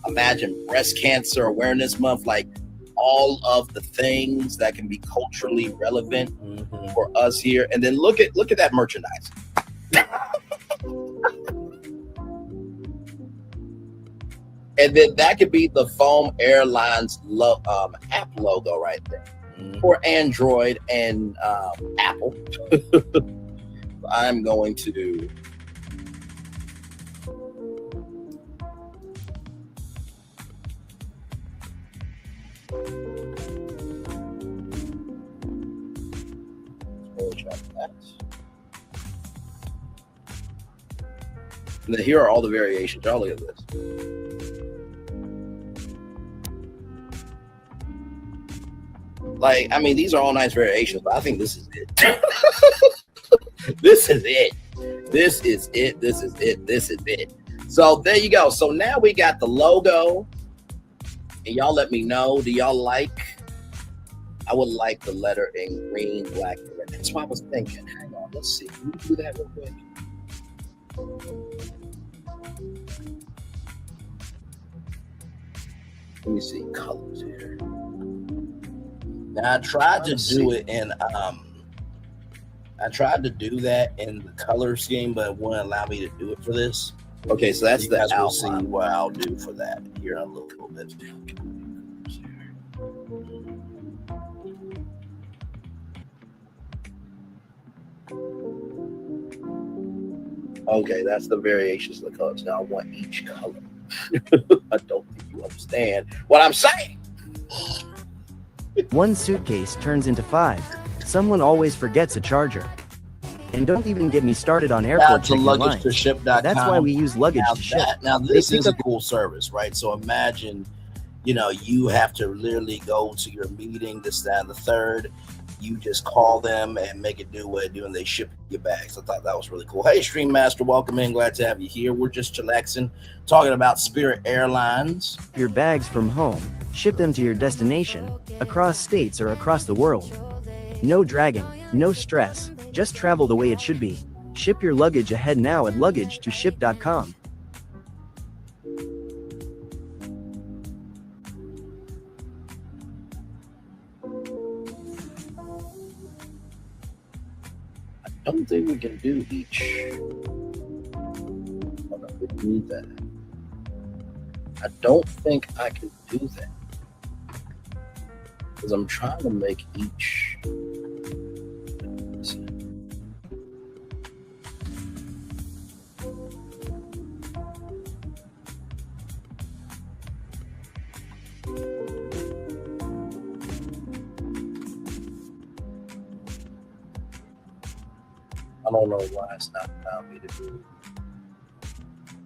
Imagine Breast Cancer Awareness Month. Like, all of the things that can be culturally relevant for us here. And then look at that merchandise. And then that could be the Foam Airlines app logo right there for Android and Apple. I'm going to and then here are all the variations. Y'all look at this. Like, I mean, these are all nice variations, but I think this is it. This is it. This is it. This is it. This is it. So there you go. So now we got the logo. And y'all let me know. Do y'all like? I would like the letter in green, black, and red. That's what I was thinking. Hang on. Let's see. Can we do that real quick? Let me see colors here. Now I tried to do it in I tried to do that in the color scheme, but it wouldn't allow me to do it for this. Okay, so that's the outline. We'll see what I'll do for that here in a little bit. Okay, that's the variations of the colors. Now I want each color. I don't think you understand what I'm saying. One suitcase turns into 5. Someone always forgets a charger. And don't even get me started on airport checking lines. That's why we use luggage to ship. Now this is a cool service, right? So imagine, you have to literally go to your meeting, this, that, and the third. You just call them and make it do what it do, and they ship your bags. I thought that was really cool. Hey, Stream Master, welcome in. Glad to have you here. We're just chillaxing, talking about Spirit Airlines. Your bags from home, ship them to your destination, across states or across the world. No dragging, no stress, just travel the way it should be. Ship your luggage ahead now at luggage2ship.com. I don't think we can do each. Hold on, we need that. I don't think I can do that. Because I'm trying to make each. I don't know why it's not allowing me to do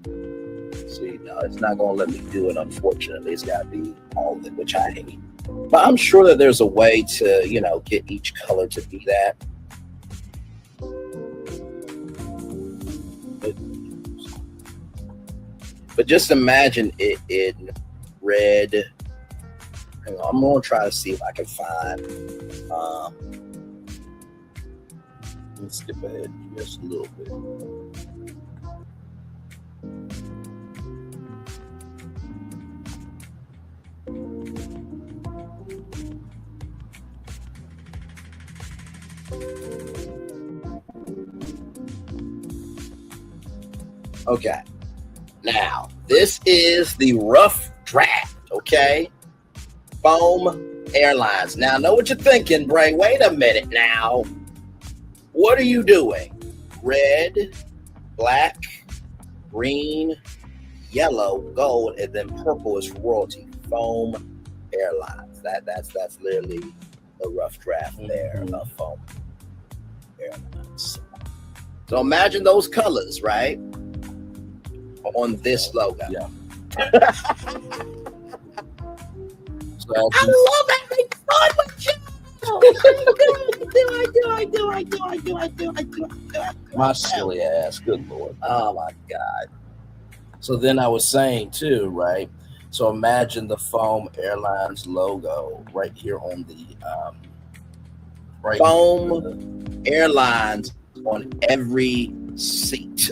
it. See, no, it's not going to let me do it, unfortunately. It's got to be all of it, which I hate. But I'm sure that there's a way to, get each color to be that. But just imagine it in red. Hang on, I'm going to try to see if I can find. Let's skip ahead just a little bit. Okay. Now, this is the rough draft, okay? Foam Airlines. Now, I know what you're thinking, Bray. Wait a minute now. What are you doing? Red, black, green, yellow, gold, and then purple is royalty. Foam Airlines. That's literally the rough draft there of Foam Airlines. So imagine those colors, right? On this logo. Yeah. So I love having fun with you. I do. My silly ass. Good Lord. Oh my God. So then I was saying too, right? So imagine the Foam Airlines logo right here on the right. Foam Airlines on every seat.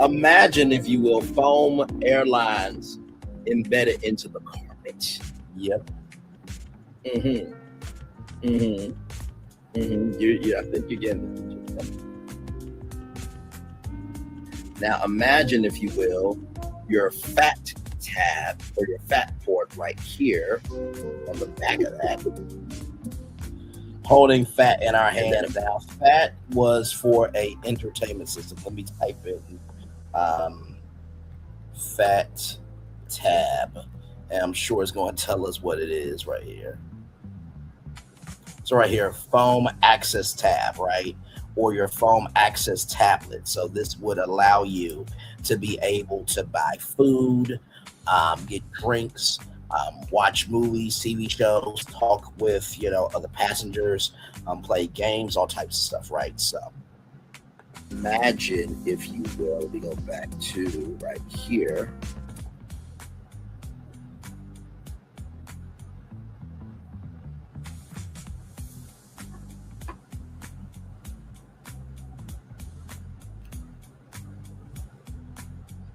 Imagine, if you will, Foam Airlines embedded into the carpet. Yep. I think you're getting it. Now imagine, if you will, your fat tab or your fat port right here on the back of that. Holding fat in our hand. Now, fat was for a entertainment system. Let me type in fat tab, and I'm sure it's going to tell us what it is right here. So right here, Foam Access tab, right? Or your Foam Access tablet. So this would allow you to be able to buy food, get drinks, watch movies, TV shows, talk with, other passengers, play games, all types of stuff, right? So imagine, if you will, we go back to right here.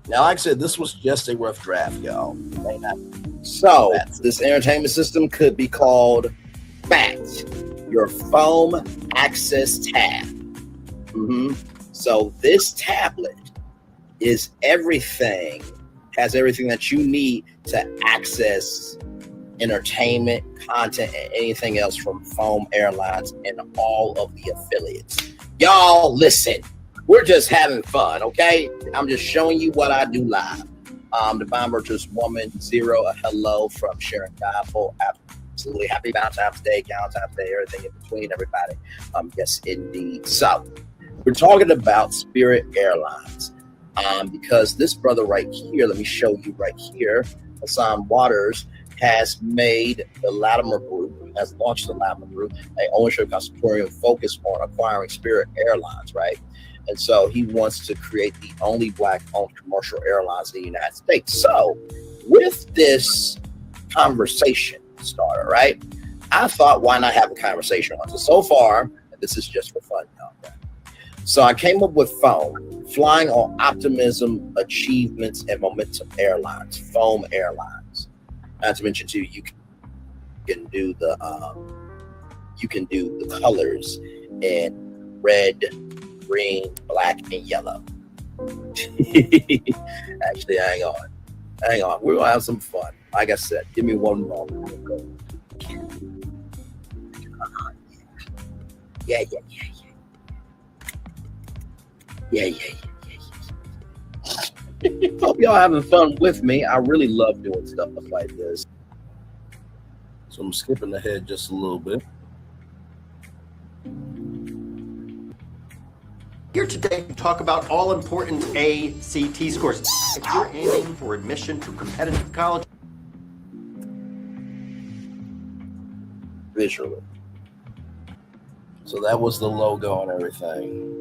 Now, like I said, this was just a rough draft, y'all. So, this entertainment system could be called FAT, your Foam Access Tab. So, this tablet is everything, has everything that you need to access entertainment, content, and anything else from Foam Airlines and all of the affiliates. Y'all, listen. We're just having fun, okay? I'm just showing you what I do live. Divine Virtuous Woman Zero, a hello from Sharon Gospel. Absolutely happy Valentine's Day, Valentine's Day, everything in between, everybody. Yes, indeed. So, we're talking about Spirit Airlines because this brother right here, let me show you right here, Hashim Walters, has made the Latimer Group, has launched the Latimer Group, an ownership consortium focused on acquiring Spirit Airlines, right? And so he wants to create the only Black-owned commercial airlines in the United States. So with this conversation starter, right, I thought, why not have a conversation on it? So far, this is just for fun, y'all. So I came up with Foam, flying on optimism, achievements, and momentum airlines, Foam Airlines. Not to mention too, you can do the colors in red, green, black, and yellow. Actually, hang on. We're gonna have some fun. Like I said, give me one moment. Yeah. Hope y'all having fun with me. I really love doing stuff like this. So I'm skipping ahead just a little bit. Here today to talk about all important ACT scores. If you're aiming for admission to competitive college, visually. So that was the logo and everything.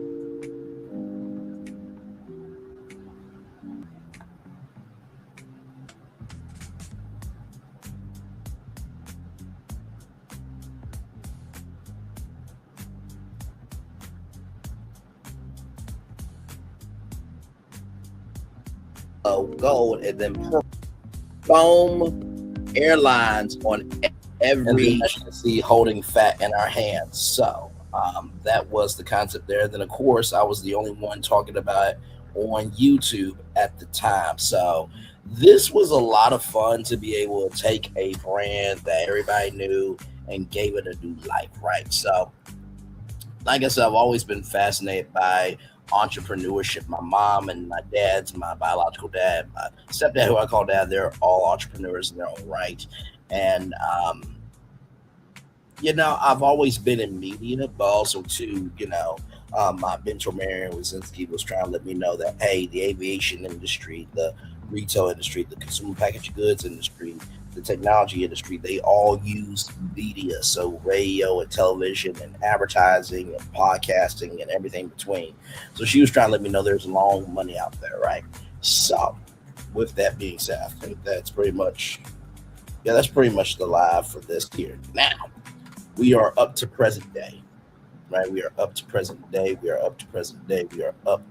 Gold and then purple. Foam Airlines on every, you can see holding fat in our hands. So that was the concept there. Then of course I was the only one talking about it on YouTube at the time. So this was a lot of fun to be able to take a brand that everybody knew and gave it a new life, right? So like I said, I've always been fascinated by entrepreneurship. My mom and my dad's, my biological dad, my stepdad, who I call dad, they're all entrepreneurs in their own right. And you know, I've always been in media, but also too, you know, my mentor Marion Wazinski was trying to let me know that, hey, the aviation industry, the retail industry, the consumer packaged goods industry, the technology industry, they all use media, so radio and television and advertising and podcasting and everything between. So she was trying to let me know there's long money out there, right? So with that being said, I think that's pretty much, yeah, that's pretty much the live for this here. Now we are up to present day, right? We are up to present day. We are up to present day. We are up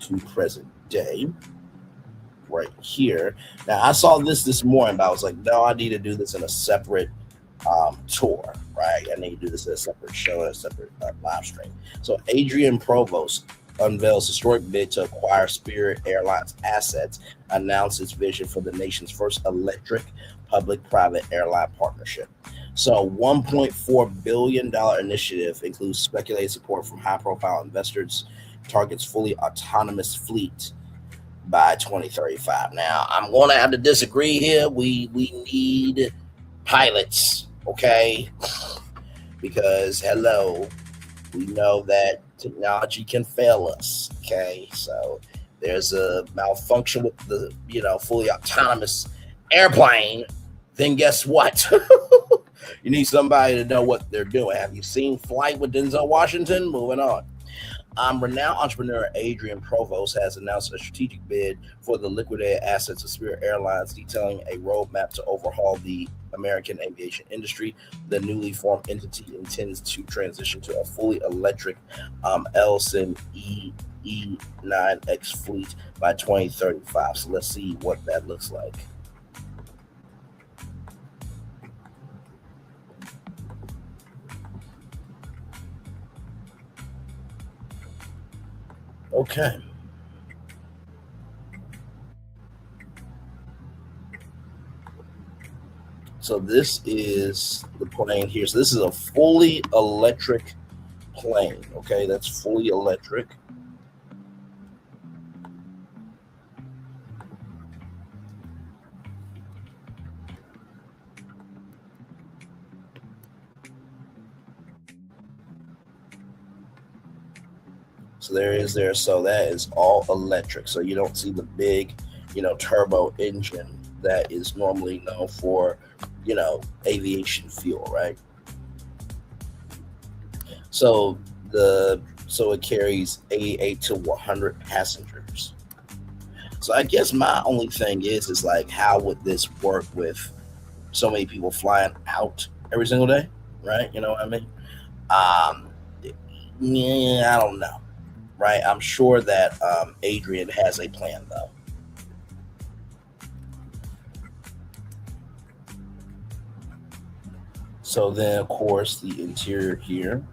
to present day. Right here. Now I saw this morning, but I was like, no, I need to do this in a separate tour, right? I need to do this in a separate show, a separate live stream. So Adrian Provost unveils historic bid to acquire Spirit Airlines assets, announced its vision for the nation's first electric public-private airline partnership. So $1.4 billion initiative includes speculated support from high-profile investors, targets fully autonomous fleet by 2035. Now, I'm going to have to disagree here. We need pilots, okay? Because, hello, we know that technology can fail us, okay? So there's a malfunction with the, you know, fully autonomous airplane, then guess what? You need somebody to know what they're doing. Have you seen Flight with Denzel Washington? Moving on. Renowned entrepreneur Adrian Provost has announced a strategic bid for the liquidated assets of Spirit Airlines, detailing a roadmap to overhaul the American aviation industry. The newly formed entity intends to transition to a fully electric Elson E9X fleet by 2035. So let's see what that looks like. Okay. So this is the plane here. So this is a fully electric plane. Okay, that's fully electric. So there is there. So that is all electric. So you don't see the big, you know, turbo engine that is normally known for, you know, aviation fuel, right? So it carries 88 to 100 passengers. So I guess my only thing is like, how would this work with so many people flying out every single day, right? You know what I mean? Yeah, I don't know. Right, I'm sure that Adrian has a plan, though. So then, of course, the interior here.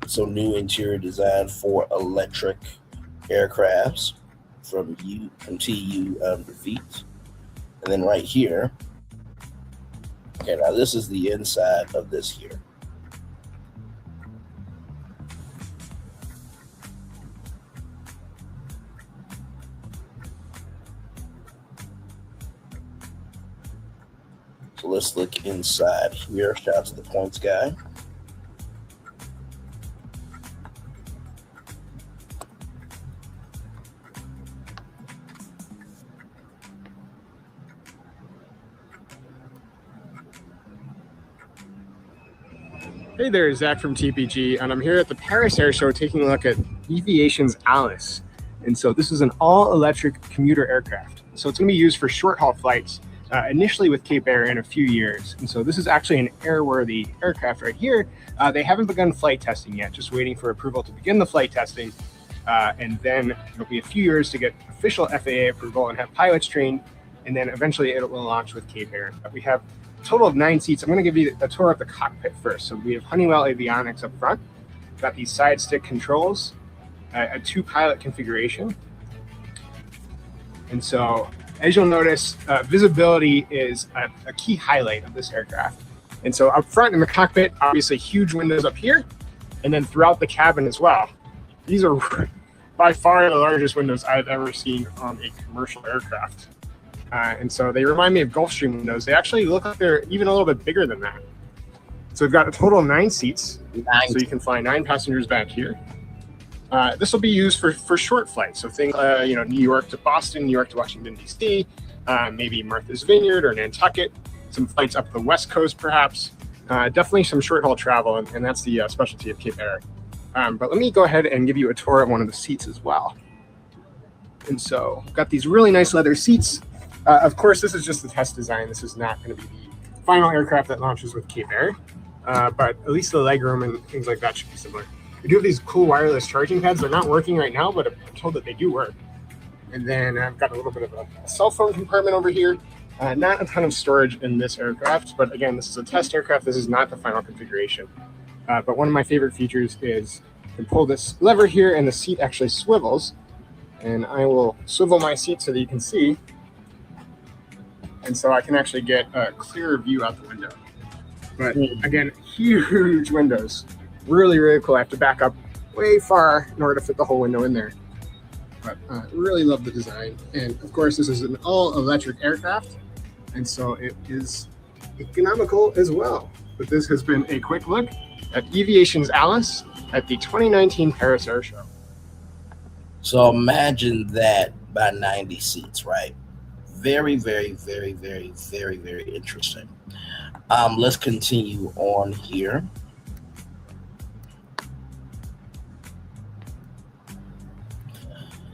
So new interior design for electric aircrafts from TU Defeat. And then right here. Okay, now this is the inside of this here. So let's look inside here. Shout out to the points guy. Hey there, Zach from TPG, and I'm here at the Paris Air Show taking a look at Blackviaion's Alice. And so this is an all-electric commuter aircraft. So it's going to be used for short-haul flights, initially with Cape Air in a few years. And so this is actually an airworthy aircraft right here. They haven't begun flight testing yet, just waiting for approval to begin the flight testing. And then it'll be a few years to get official FAA approval and have pilots trained. And then eventually it will launch with Cape Air. We have total of 9 seats. I'm going to give you a tour of the cockpit first. So we have Honeywell avionics up front. We've got these side stick controls, a 2-pilot configuration. And so as you'll notice, visibility is a key highlight of this aircraft. And so up front in the cockpit, obviously huge windows up here, and then throughout the cabin as well. These are by far the largest windows I've ever seen on a commercial aircraft. And so they remind me of Gulfstream windows. They actually look like they're even a little bit bigger than that. So we've got a total of 9 seats. So you can fly 9 passengers back here. This will be used for short flights. So think, New York to Boston, New York to Washington, D.C., maybe Martha's Vineyard or Nantucket, some flights up the West Coast, perhaps. Definitely some short haul travel, and that's the specialty of Cape Air. But let me go ahead and give you a tour of one of the seats as well. And so we've got these really nice leather seats. Of course, this is just the test design. This is not going to be the final aircraft that launches with Cape Air, but at least the legroom and things like that should be similar. We do have these cool wireless charging pads. They're not working right now, but I'm told that they do work. And then I've got a little bit of a cell phone compartment over here. Not a ton of storage in this aircraft, but again, this is a test aircraft. This is not the final configuration. But one of my favorite features is you can pull this lever here and the seat actually swivels. And I will swivel my seat so that you can see. And so I can actually get a clearer view out the window. But again, huge windows. Really, really cool. I have to back up way far in order to fit the whole window in there. But really love the design. And of course, this is an all-electric aircraft. And so it is economical as well. But this has been a quick look at Blackviaion's Alice at the 2019 Paris Air Show. So imagine that by 90 seats, right? Very, very, very, very, very, very interesting. Let's continue on here.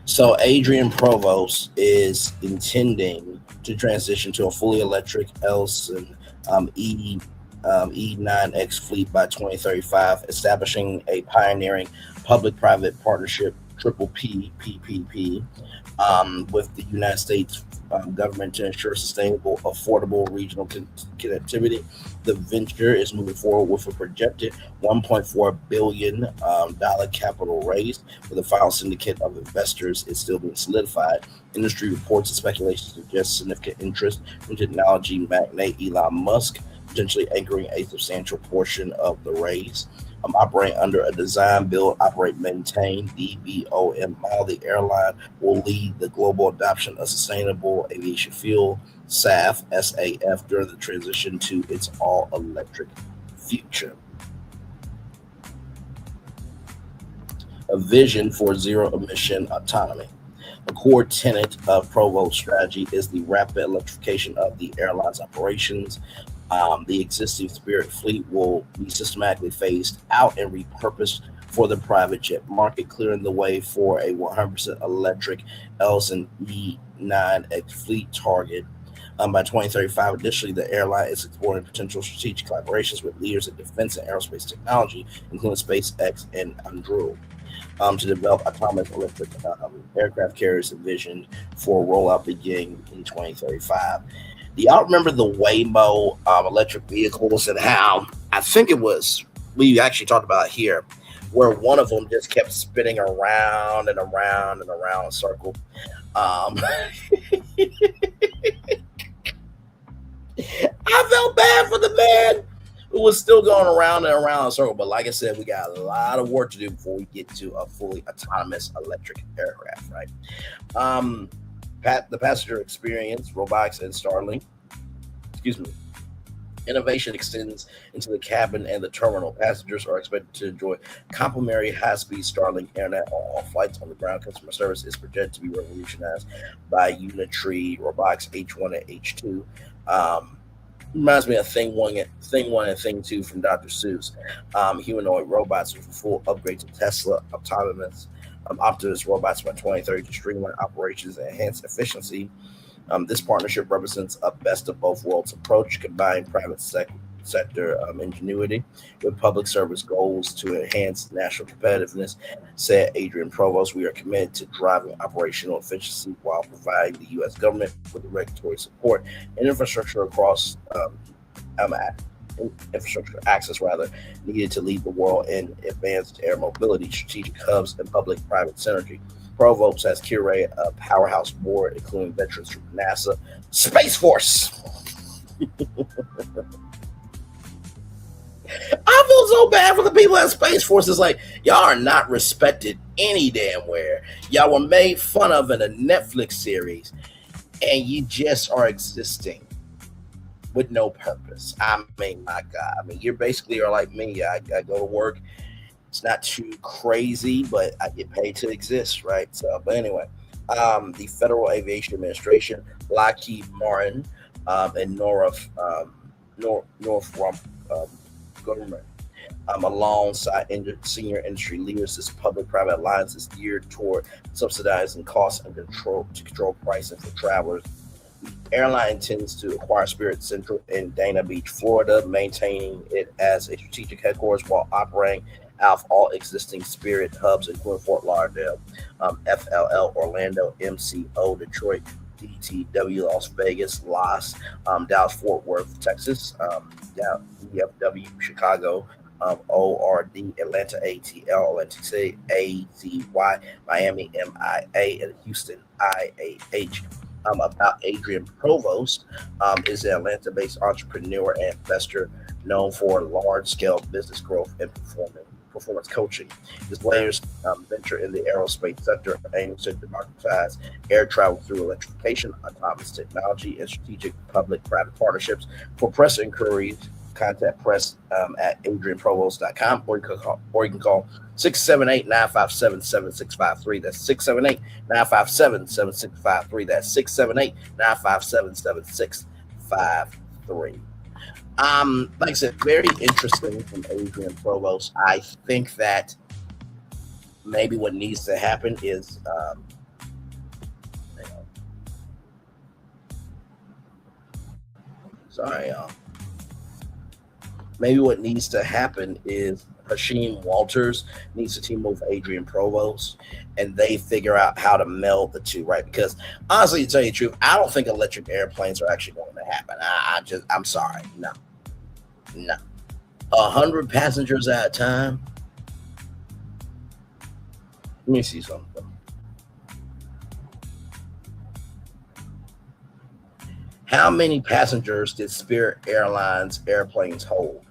So Adrian Provost is intending to transition to a fully electric Elson E9X fleet by 2035, establishing a pioneering public-private partnership, PPP, with the United States government to ensure sustainable, affordable regional connectivity. The venture is moving forward with a projected $1.4 billion capital raise, with the final syndicate of investors is still being solidified. Industry reports and speculation suggest significant interest from technology magnate Elon Musk, potentially anchoring a substantial portion of the raise. Operating under a design, build, operate, maintain DBOM model, the airline will lead the global adoption of sustainable aviation fuel, SAF, during the transition to its all-electric future. A vision for zero-emission autonomy. A core tenet of Provost's strategy is the rapid electrification of the airline's operations. The existing Spirit fleet will be systematically phased out and repurposed for the private jet market, clearing the way for a 100% electric Elson E9X fleet target by 2035. Additionally, the airline is exploring potential strategic collaborations with leaders in defense and aerospace technology, including SpaceX and Anduril, to develop autonomous electric aircraft carriers envisioned for rollout beginning in 2035. Do y'all remember the Waymo electric vehicles and how I think it was, we actually talked about it here, where one of them just kept spinning around and around and around a circle. I felt bad for the man who was still going around and around a circle. But like I said, we got a lot of work to do before we get to a fully autonomous electric aircraft, right? The passenger experience, robotics, and Starlink. Innovation extends into the cabin and the terminal. Passengers are expected to enjoy complimentary high-speed Starlink internet on all flights. On the ground, customer service is projected to be revolutionized by Unitree Robotics H1 and H2. Reminds me of Thing One and Thing Two from Dr. Seuss. Humanoid robots with full upgrade to Tesla autonomous Optimus robots by 2030 to streamline operations and enhance efficiency. This partnership represents a best of both worlds approach, combining private sector ingenuity with public service goals to enhance national competitiveness, said Adrian Provost. We are committed to driving operational efficiency while providing the U.S. government with the regulatory support and infrastructure infrastructure access needed to lead the world in advanced air mobility, strategic hubs, and public-private synergy. Provost has curated a powerhouse board, including veterans from NASA, Space Force. I feel so bad for the people at Space Force. It's like, y'all are not respected any damn where. Y'all were made fun of in a Netflix series, and you just are existing with no purpose. I mean, my God. I mean, you basically are like me. I go to work. It's not too crazy, but I get paid to exist, right? So, but anyway, the Federal Aviation Administration, Lockheed Martin, and Northrop government, alongside senior industry leaders, this public-private alliance is geared toward subsidizing costs and control pricing for travelers. The airline intends to acquire Spirit Central in Dana Beach, Florida, maintaining it as a strategic headquarters while operating out of all existing Spirit hubs, including Fort Lauderdale, FLL, Orlando, MCO, Detroit, DTW, Las Vegas, Dallas, Fort Worth, Texas, DFW, Chicago, ORD, Atlanta, ATL, Atlantic City, AZY, Miami, MIA, and Houston, IAH. About Adrian Provost, is an Atlanta-based entrepreneur and investor known for large-scale business growth and performance coaching. His latest venture in the aerospace sector aims to democratize air travel through electrification, autonomous technology, and strategic public-private partnerships. For press inquiries, contact press at adrianprovost.com, or you can call 678-957-7653. That's 678-957-7653. That's 678-957-7653. Like I said, very interesting from Adrian Provost. I think that maybe what needs to happen is maybe what needs to happen is Hashim Walters needs to team up with Adrian Provost, and they figure out how to meld the two, right? Because honestly, to tell you the truth, I don't think electric airplanes are actually going to happen. I'm sorry, no. 100 passengers at a time. Let me see something. How many passengers did Spirit Airlines airplanes hold?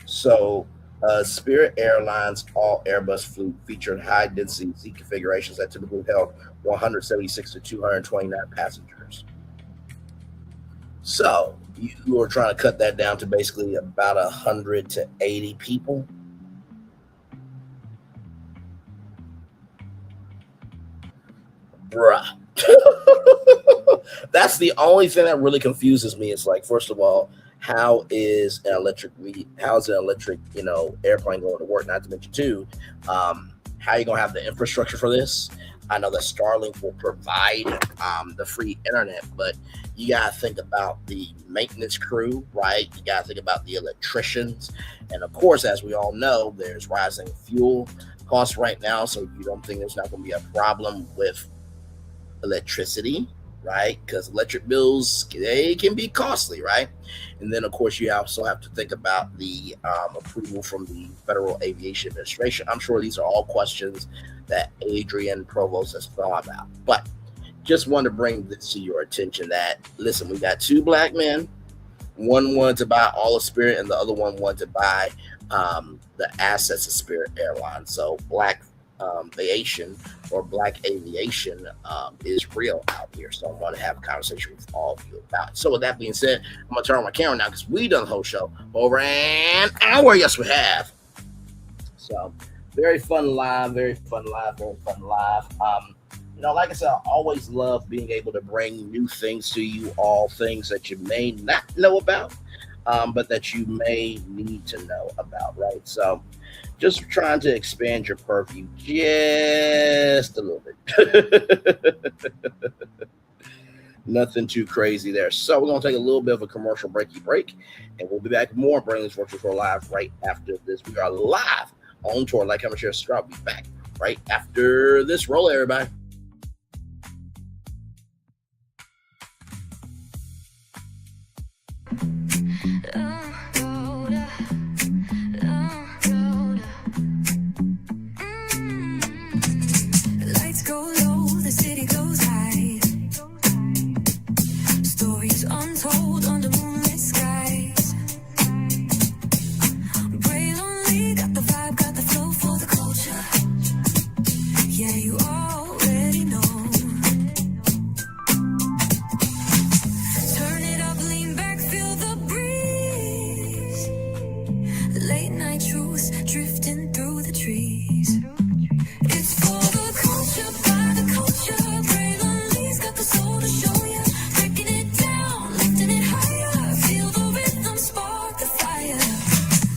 So, Spirit Airlines all Airbus fleet featured high-density seat configurations that typically held 176 to 229 passengers. So, you are trying to cut that down to basically about 100 to 80 people. Bruh. That's the only thing that really confuses me. It's like, first of all, how is an electric, airplane going to work? Not to mention too, how are you going to have the infrastructure for this? I know that Starlink will provide the free internet, but you got to think about the maintenance crew, right? You got to think about the electricians. And of course, as we all know, there's rising fuel costs right now. So you don't think there's not going to be a problem with electricity, right? Because electric bills, they can be costly, right? And then, of course, you also have to think about the approval from the Federal Aviation Administration. I'm sure these are all questions that Adrian Provost has thought about. But just wanted to bring this to your attention that, listen, we got two black men. One wanted to buy all of Spirit, and the other one wanted to buy the assets of Spirit Airlines. So Blackviaion or Black Aviation is real out here. So I want to have a conversation with all of you about it. So with that being said, I'm going to turn on my camera now because we done the whole show over an hour. Yes, we have. So very fun live. like I said, I always love being able to bring new things to you, all things that you may not know about, but that you may need to know about, right? So just trying to expand your purview just a little bit. Nothing too crazy there. So we're going to take a little bit of a commercial break, and we'll be back with more Brainley's Virtual Tour Live right after this. We are live on tour. Like, comment, share, subscribe. We'll be back right after this. Roll, everybody. Lights go low, the city goes high. Stories untold under moonlit skies. Brain only got the vibe, got the flow for the culture. Yeah, you already know. Turn it up, lean back, feel the breeze. Late night truths drifting through the trees. It's for the culture, by the culture. Brainley's got the soul to show ya. Breaking it down, lifting it higher. Feel the rhythm, spark the fire.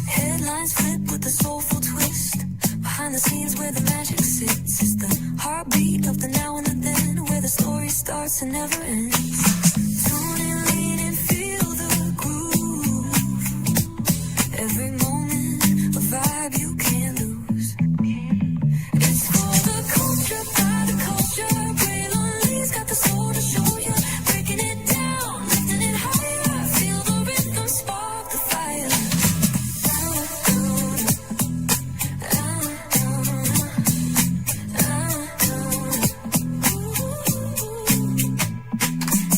Headlines flip with a soulful twist. Behind the scenes where the magic sits. It's the heartbeat of the now and the then, where the story starts and never ends. Tune in, lean in, feel the groove. Every moment, a vibe you can't lose. It's for the culture, by the culture. Brainley's got the soul to show ya. Breaking it down, lifting it higher. Feel the rhythm, spark the fire.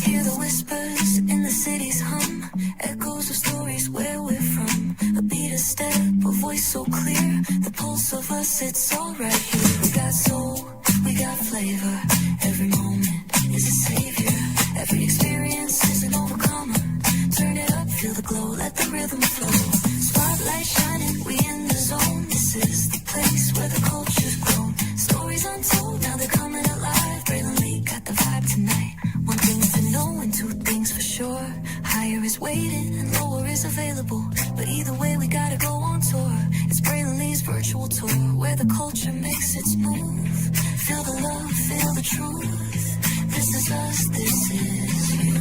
Hear the whispers in the city's hum. Echoes of stories where we're from. A beat, a step, a voice so clear. The pulse of us, it's all right here. We got soul, we got flavor. Every moment is a savior. Every experience is an overcomer. Turn it up, feel the glow, let the rhythm flow. Spotlight shining, we in the zone. This is the place where the culture's grown. Stories untold, now they're coming alive. Braylon got the vibe tonight. One thing to know and two things for sure. Higher is waiting and lower is available. But either way, we gotta go on tour. It's Braylon's virtual tour, where the culture makes its move. Feel the love, feel the truth. This is us, this is you.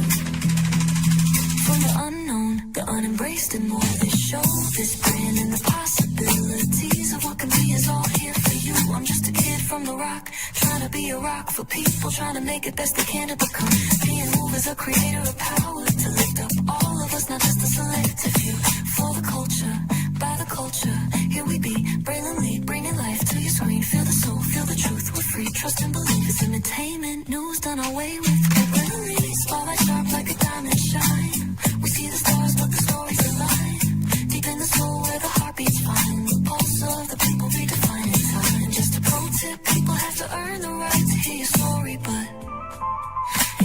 From the unknown, the unembraced and more. This show, this brand, and the possibilities of what can be is all here for you. I'm just a kid from the rock, trying to be a rock for people, trying to make it best they can to become. Being moved as a creator of power, to lift up all of us, not just a selective few. For the culture, by the culture, here we be, Braylon Lee, bringing life to your screen. Feel the soul, feel the truth, we're free, trust and believe. It's entertainment, news done our way with Braylon Lee. Spotlight sharp like a diamond shine. We see the stars, but the stories align. Deep in the soul where the heartbeats find. The pulse of the people redefining time. Just a pro tip, people have to earn the right to hear your story, but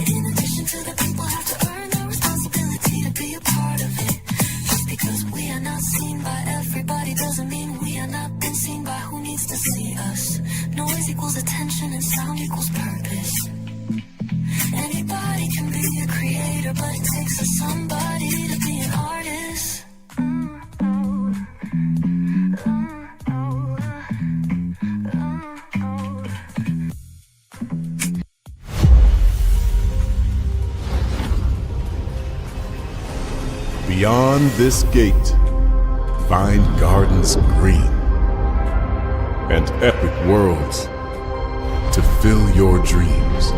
in addition to the people have to earn the responsibility to be a part of it. Just because we are not seen by everybody doesn't mean we are not been seen by who needs to see us. Noise equals attention and sound equals purpose. Anybody can be a creator, but it takes a somebody to be an artist. Beyond this gate, find gardens green and epic worlds to fill your dreams.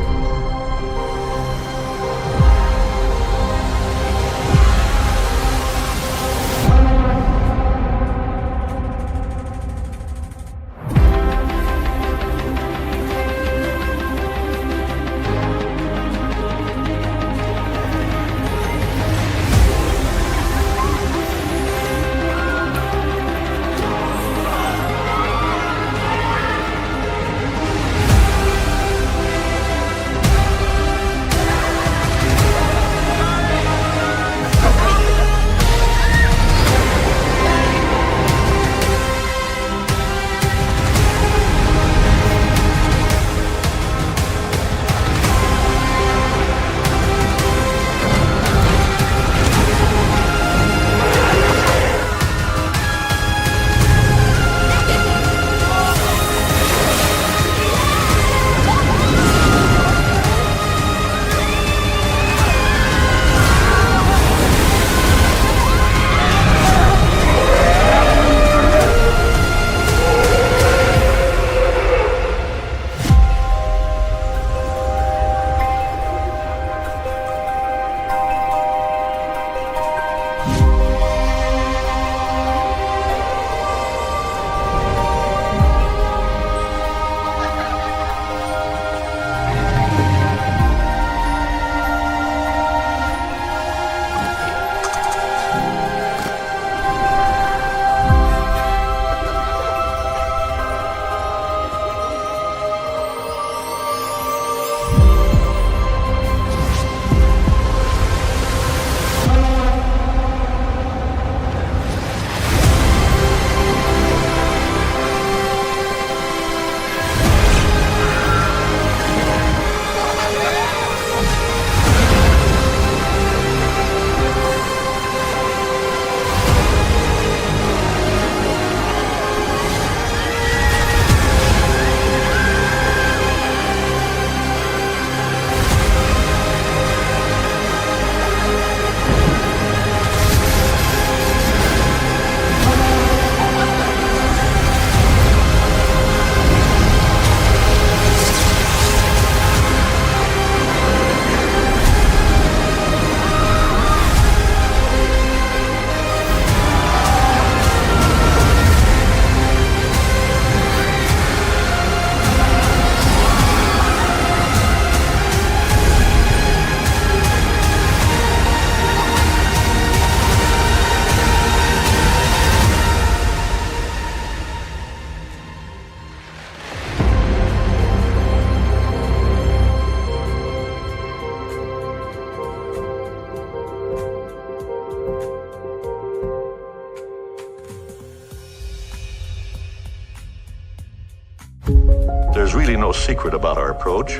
really no secret about our approach.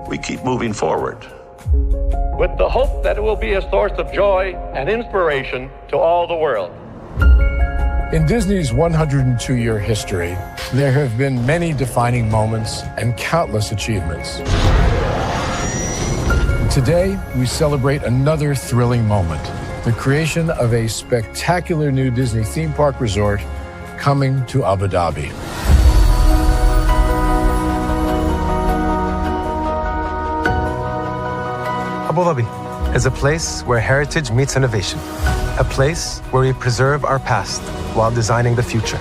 We keep moving forward, with the hope that it will be a source of joy and inspiration to all the world. In Disney's 102-year history, there have been many defining moments and countless achievements. Today, we celebrate another thrilling moment, the creation of a spectacular new Disney theme park resort coming to Abu Dhabi. Abu Dhabi is a place where heritage meets innovation, a place where we preserve our past while designing the future.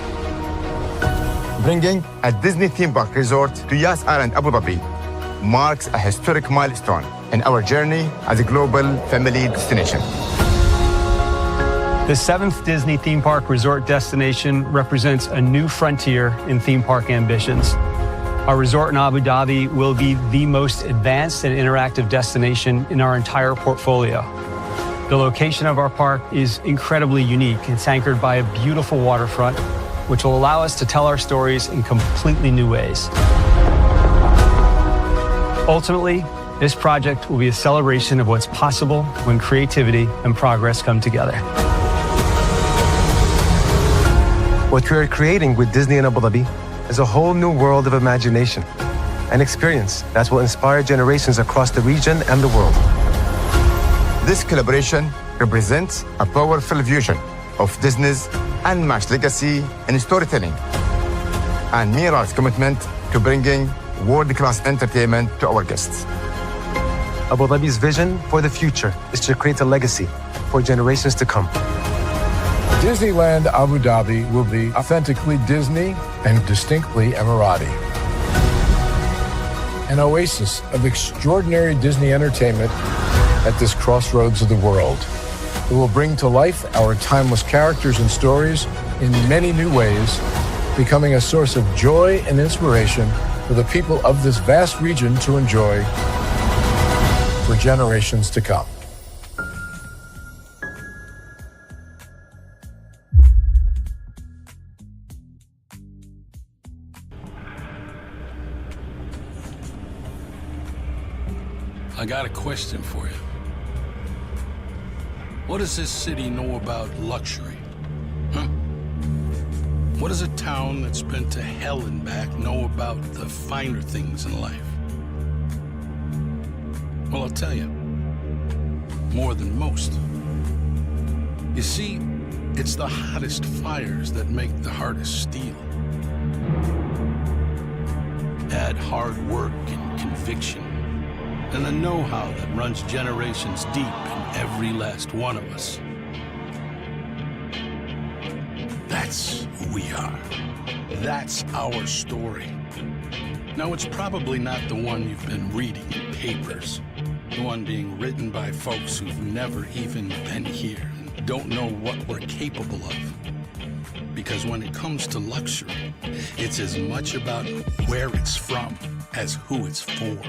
Bringing a Disney theme park resort to Yas Island, Abu Dhabi marks a historic milestone in our journey as a global family destination. The 7th Disney theme park resort destination represents a new frontier in theme park ambitions. Our resort in Abu Dhabi will be the most advanced and interactive destination in our entire portfolio. The location of our park is incredibly unique. It's anchored by a beautiful waterfront, which will allow us to tell our stories in completely new ways. Ultimately, this project will be a celebration of what's possible when creativity and progress come together. What we are creating with Disney in Abu Dhabi is a whole new world of imagination, an experience that will inspire generations across the region and the world. This collaboration represents a powerful fusion of Disney's unmatched legacy in storytelling and mirrors commitment to bringing world-class entertainment to our guests. Abu Dhabi's vision for the future is to create a legacy for generations to come. Disneyland Abu Dhabi will be authentically Disney and distinctly Emirati. An oasis of extraordinary Disney entertainment at this crossroads of the world. It will bring to life our timeless characters and stories in many new ways, becoming a source of joy and inspiration for the people of this vast region to enjoy for generations to come. I got a question for you. What does this city know about luxury? Huh? What does a town that's been to hell and back know about the finer things in life? Well, I'll tell you, more than most. You see, it's the hottest fires that make the hardest steel. Add hard work and conviction, and the know-how that runs generations deep in every last one of us. That's who we are. That's our story. Now, it's probably not the one you've been reading in papers, the one being written by folks who've never even been here and don't know what we're capable of. Because when it comes to luxury, it's as much about where it's from as who it's for.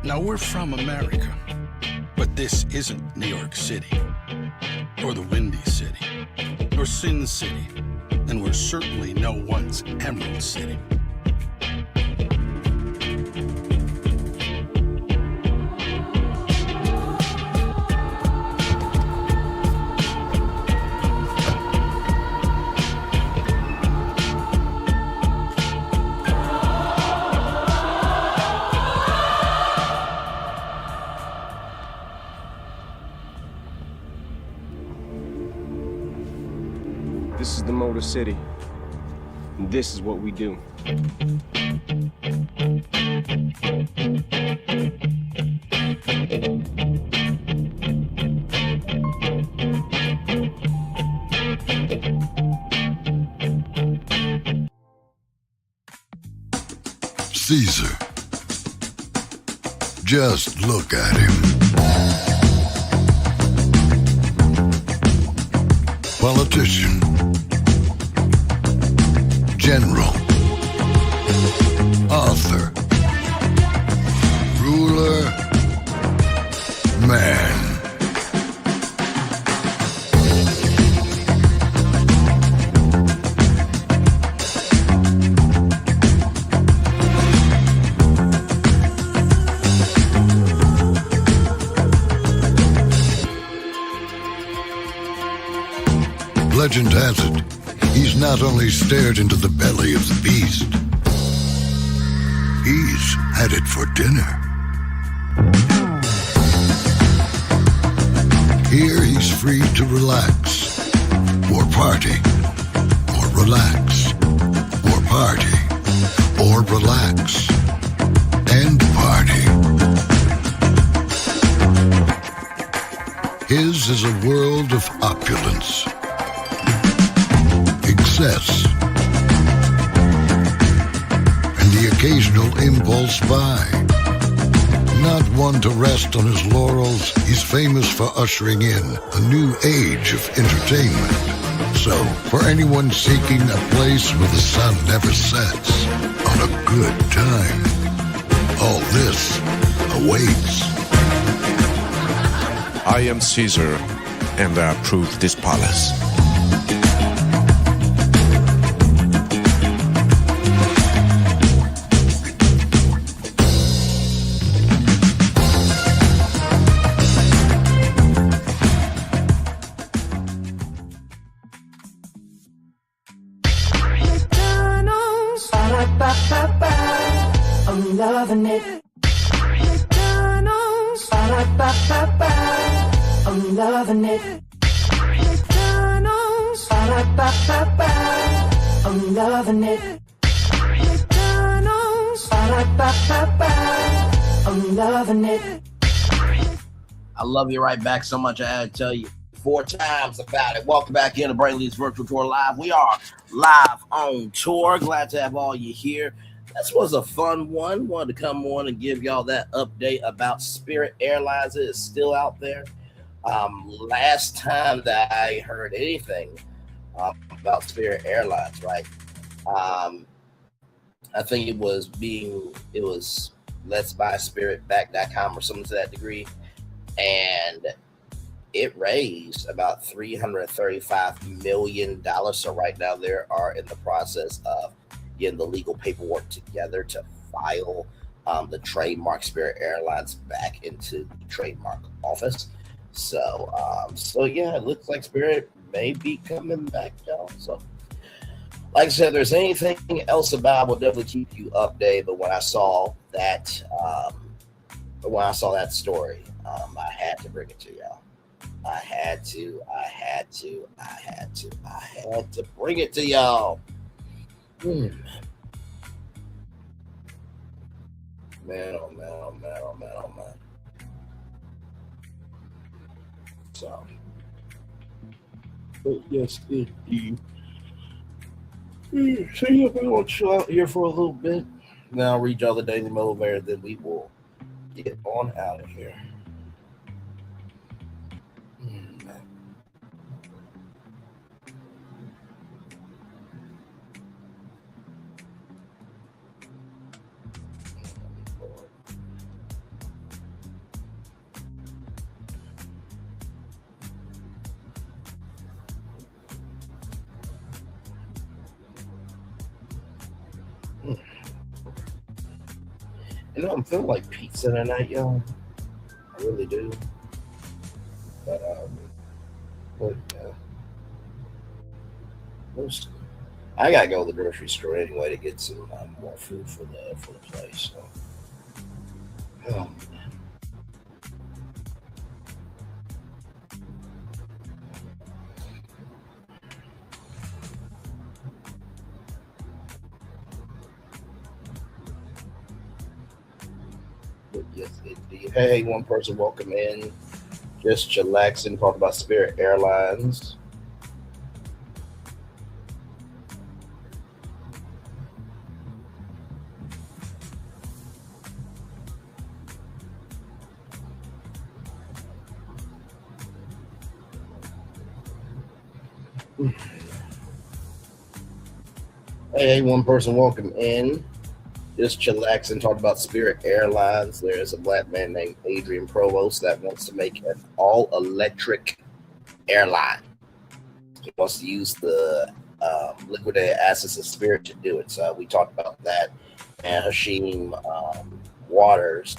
Now, we're from America, but this isn't New York City, or the Windy City, or Sin City, and we're certainly no one's Emerald City. This is the Motor City, and this is what we do. Caesar. Just look at him. Politician. General. Author. Ruler. Man. legend has it, he's not only stared into the belly of the beast, he's had it for dinner. Here he's free to relax, or party, or relax, or party, or relax, and party. His is a world of opulence, excess, and the occasional impulse buy. Not one to rest on his laurels, he's famous for ushering in a new age of entertainment. So, for anyone seeking a place where the sun never sets on a good time, all this awaits. I am Caesar, and I approve this palace. I'm loving it. McDonald's. I'm loving it. McDonald's. I'm loving it. McDonald's. I'm loving it. I love you right back so much I had to tell you 4 times about it. Welcome back into Brainley's Virtual Tour Live. We are live on tour. Glad to have all you here. This was a fun one. Wanted to come on and give y'all that update about Spirit Airlines. It is still out there. Last time that I heard anything about Spirit Airlines, right? I think it was Let's Buy Spirit Back.com or something to that degree. And it raised about $335 million. So right now they are in the process of getting the legal paperwork together to file the trademark Spirit Airlines back into the trademark office. So yeah, it looks like Spirit may be coming back, y'all. So like I said, if there's anything else about it, we'll definitely keep you updated. But when I saw that story, I had to bring it to y'all. I had to bring it to y'all. Man, oh man. So, but yes, indeed. So yeah, we're gonna chill out here for a little bit. Then I'll read y'all the Daily Motivator, then we will get on out of here. You know, I'm feeling like pizza tonight, y'all. I really do. But I gotta go to the grocery store anyway to get some more food for the place. So, oh, yes, indeed. Hey, one person, welcome in. Just chillaxing, talk about Spirit Airlines. Hey, one person, welcome in. Just chillaxing, talk about Spirit Airlines. There's a black man named Adrian Provost that wants to make an all-electric airline. He wants to use the liquidated assets of Spirit to do it. So we talked about that. And Hashim Walters,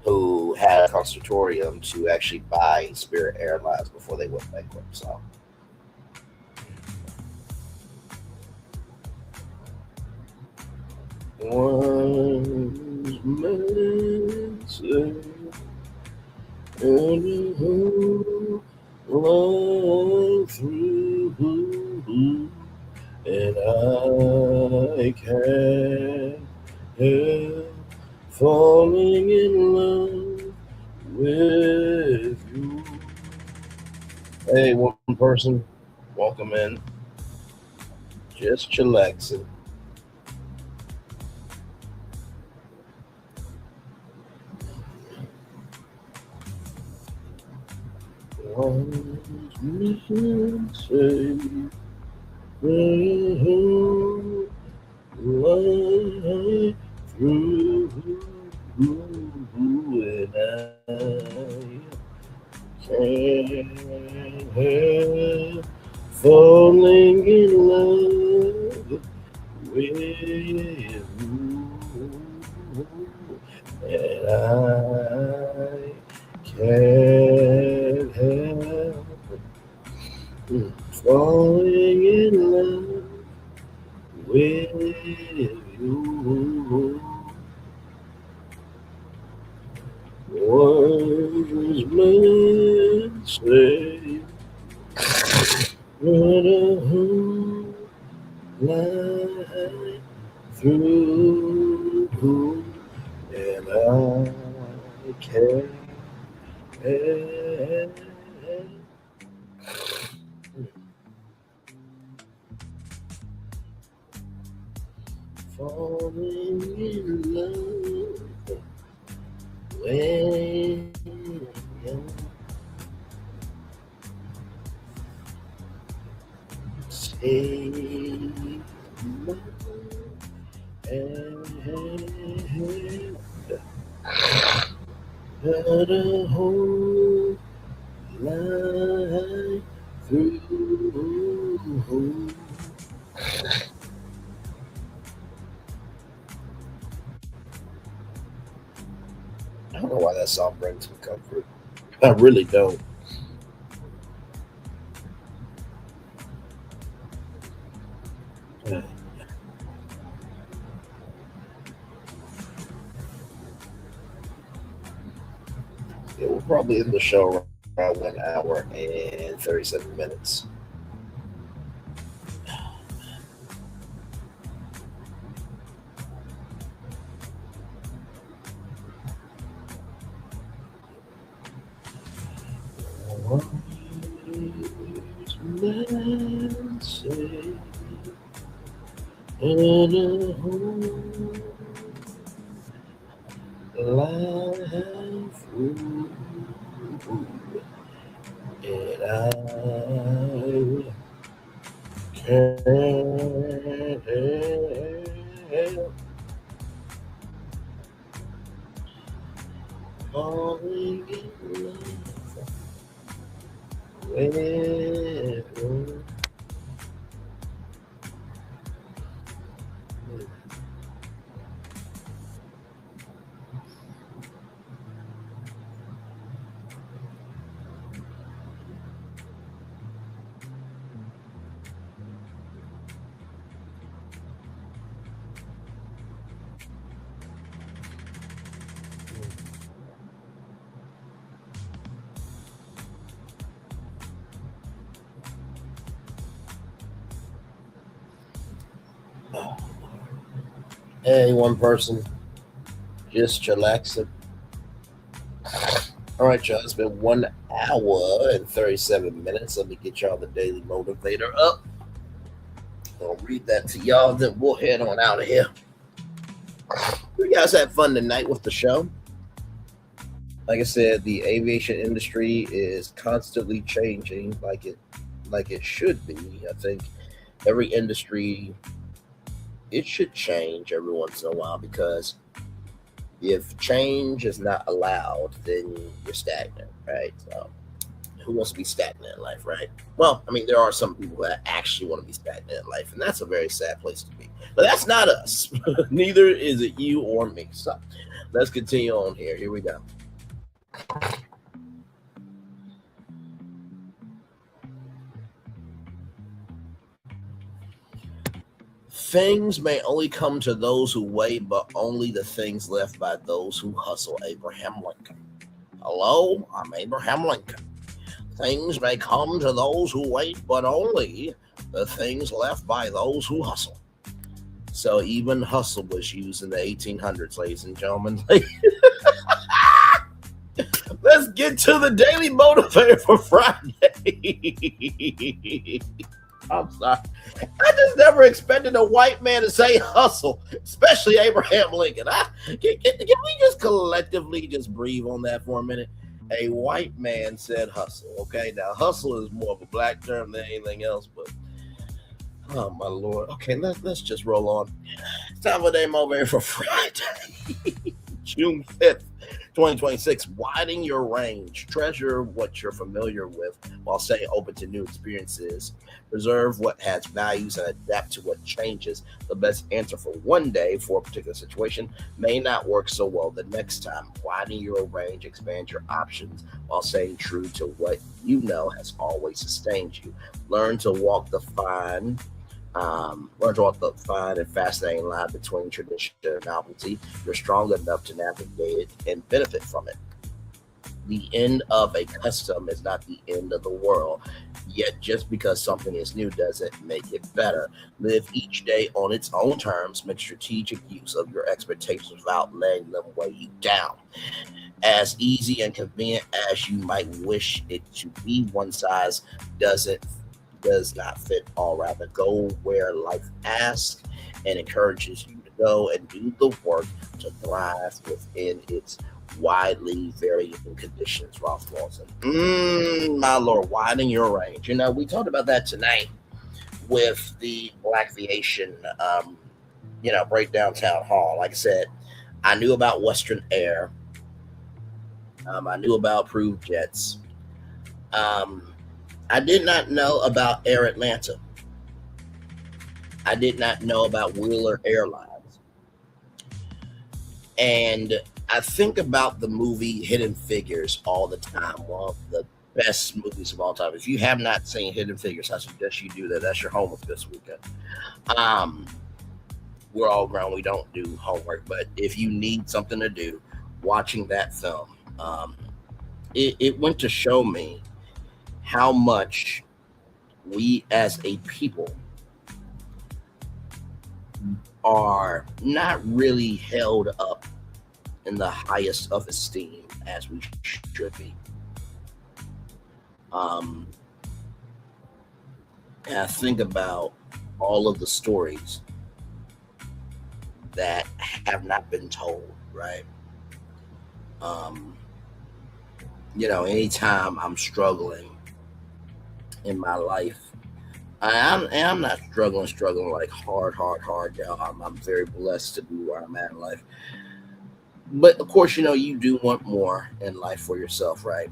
who had a consortium to actually buy Spirit Airlines before they went bankrupt. So Wise men say, and who life through, and I can't help falling in love with you. Hey, one person, welcome in. Just chillaxing. Wise men say, life through, and I can't help falling in love with you, and I can't help falling in love with you. Wise men say, what a whole life through, and I can't help falling in love with you. Take my hand, but a whole life through. I don't know why that song brings me comfort. I really don't. Yeah, we're probably in the show around 1 hour and 37 minutes. Men say, and a whole life through, and I can't help falling in love with you. Hey, one person, just chillaxing. All right, y'all. It's been 1 hour and 37 minutes. Let me get y'all the Daily Motivator up. I'll read that to y'all, then we'll head on out of here. You guys had fun tonight with the show. Like I said, the aviation industry is constantly changing, like it should be. I think every industry, it should change every once in a while, because if change is not allowed, then you're stagnant, right? So who wants to be stagnant in life, right? Well, I mean, there are some people that actually want to be stagnant in life, and that's a very sad place to be. But that's not us. Neither is it you or me. So let's continue on here. Here we go. Things may only come to those who wait, but only the things left by those who hustle. Abraham Lincoln. Hello, I'm Abraham Lincoln. Things may come to those who wait, but only the things left by those who hustle. So even hustle was used in the 1800s, ladies and gentlemen. Let's get to the daily motivator for Friday. I'm sorry. I just never expected a white man to say hustle, especially Abraham Lincoln. Can we just collectively just breathe on that for a minute? A white man said hustle. Okay, now hustle is more of a black term than anything else, but oh my Lord. Okay, let's just roll on. It's time for Day Motivator for Friday, June 5th. 2026, widen your range. Treasure what you're familiar with while staying open to new experiences. Preserve what has values and adapt to what changes. The best answer for one day for a particular situation may not work so well the next time. Widen your range, expand your options while staying true to what you know has always sustained you. Learn to walk the fine and fascinating line between tradition and novelty. You're strong enough to navigate it and benefit from it. The end of a custom is not the end of the world. Yet just because something is new doesn't make it better. Live each day on its own terms. Make strategic use of your expectations without letting them weigh you down. As easy and convenient as you might wish it to be, one size does not fit all. Rather, go where life asks and encourages you to go and do the work to thrive within its widely varying conditions. Ralph Walton. My Lord, widen your range. You know, we talked about that tonight with the Blackviaion, breakdown Townhall. Like I said, I knew about Western Air. I knew about approved jets. I did not know about Air Atlanta. I did not know about Wheeler Airlines. And I think about the movie Hidden Figures all the time. One of the best movies of all time. If you have not seen Hidden Figures, I suggest you do that. That's your homework this weekend. We're all grown. We don't do homework. But if you need something to do, watching that film, it went to show me how much we as a people are not really held up in the highest of esteem as we should be. And I think about all of the stories that have not been told, right? Anytime I'm struggling in my life, I'm not struggling like hard, y'all. I'm very blessed to be where I'm at in life. But of course, you do want more in life for yourself, right?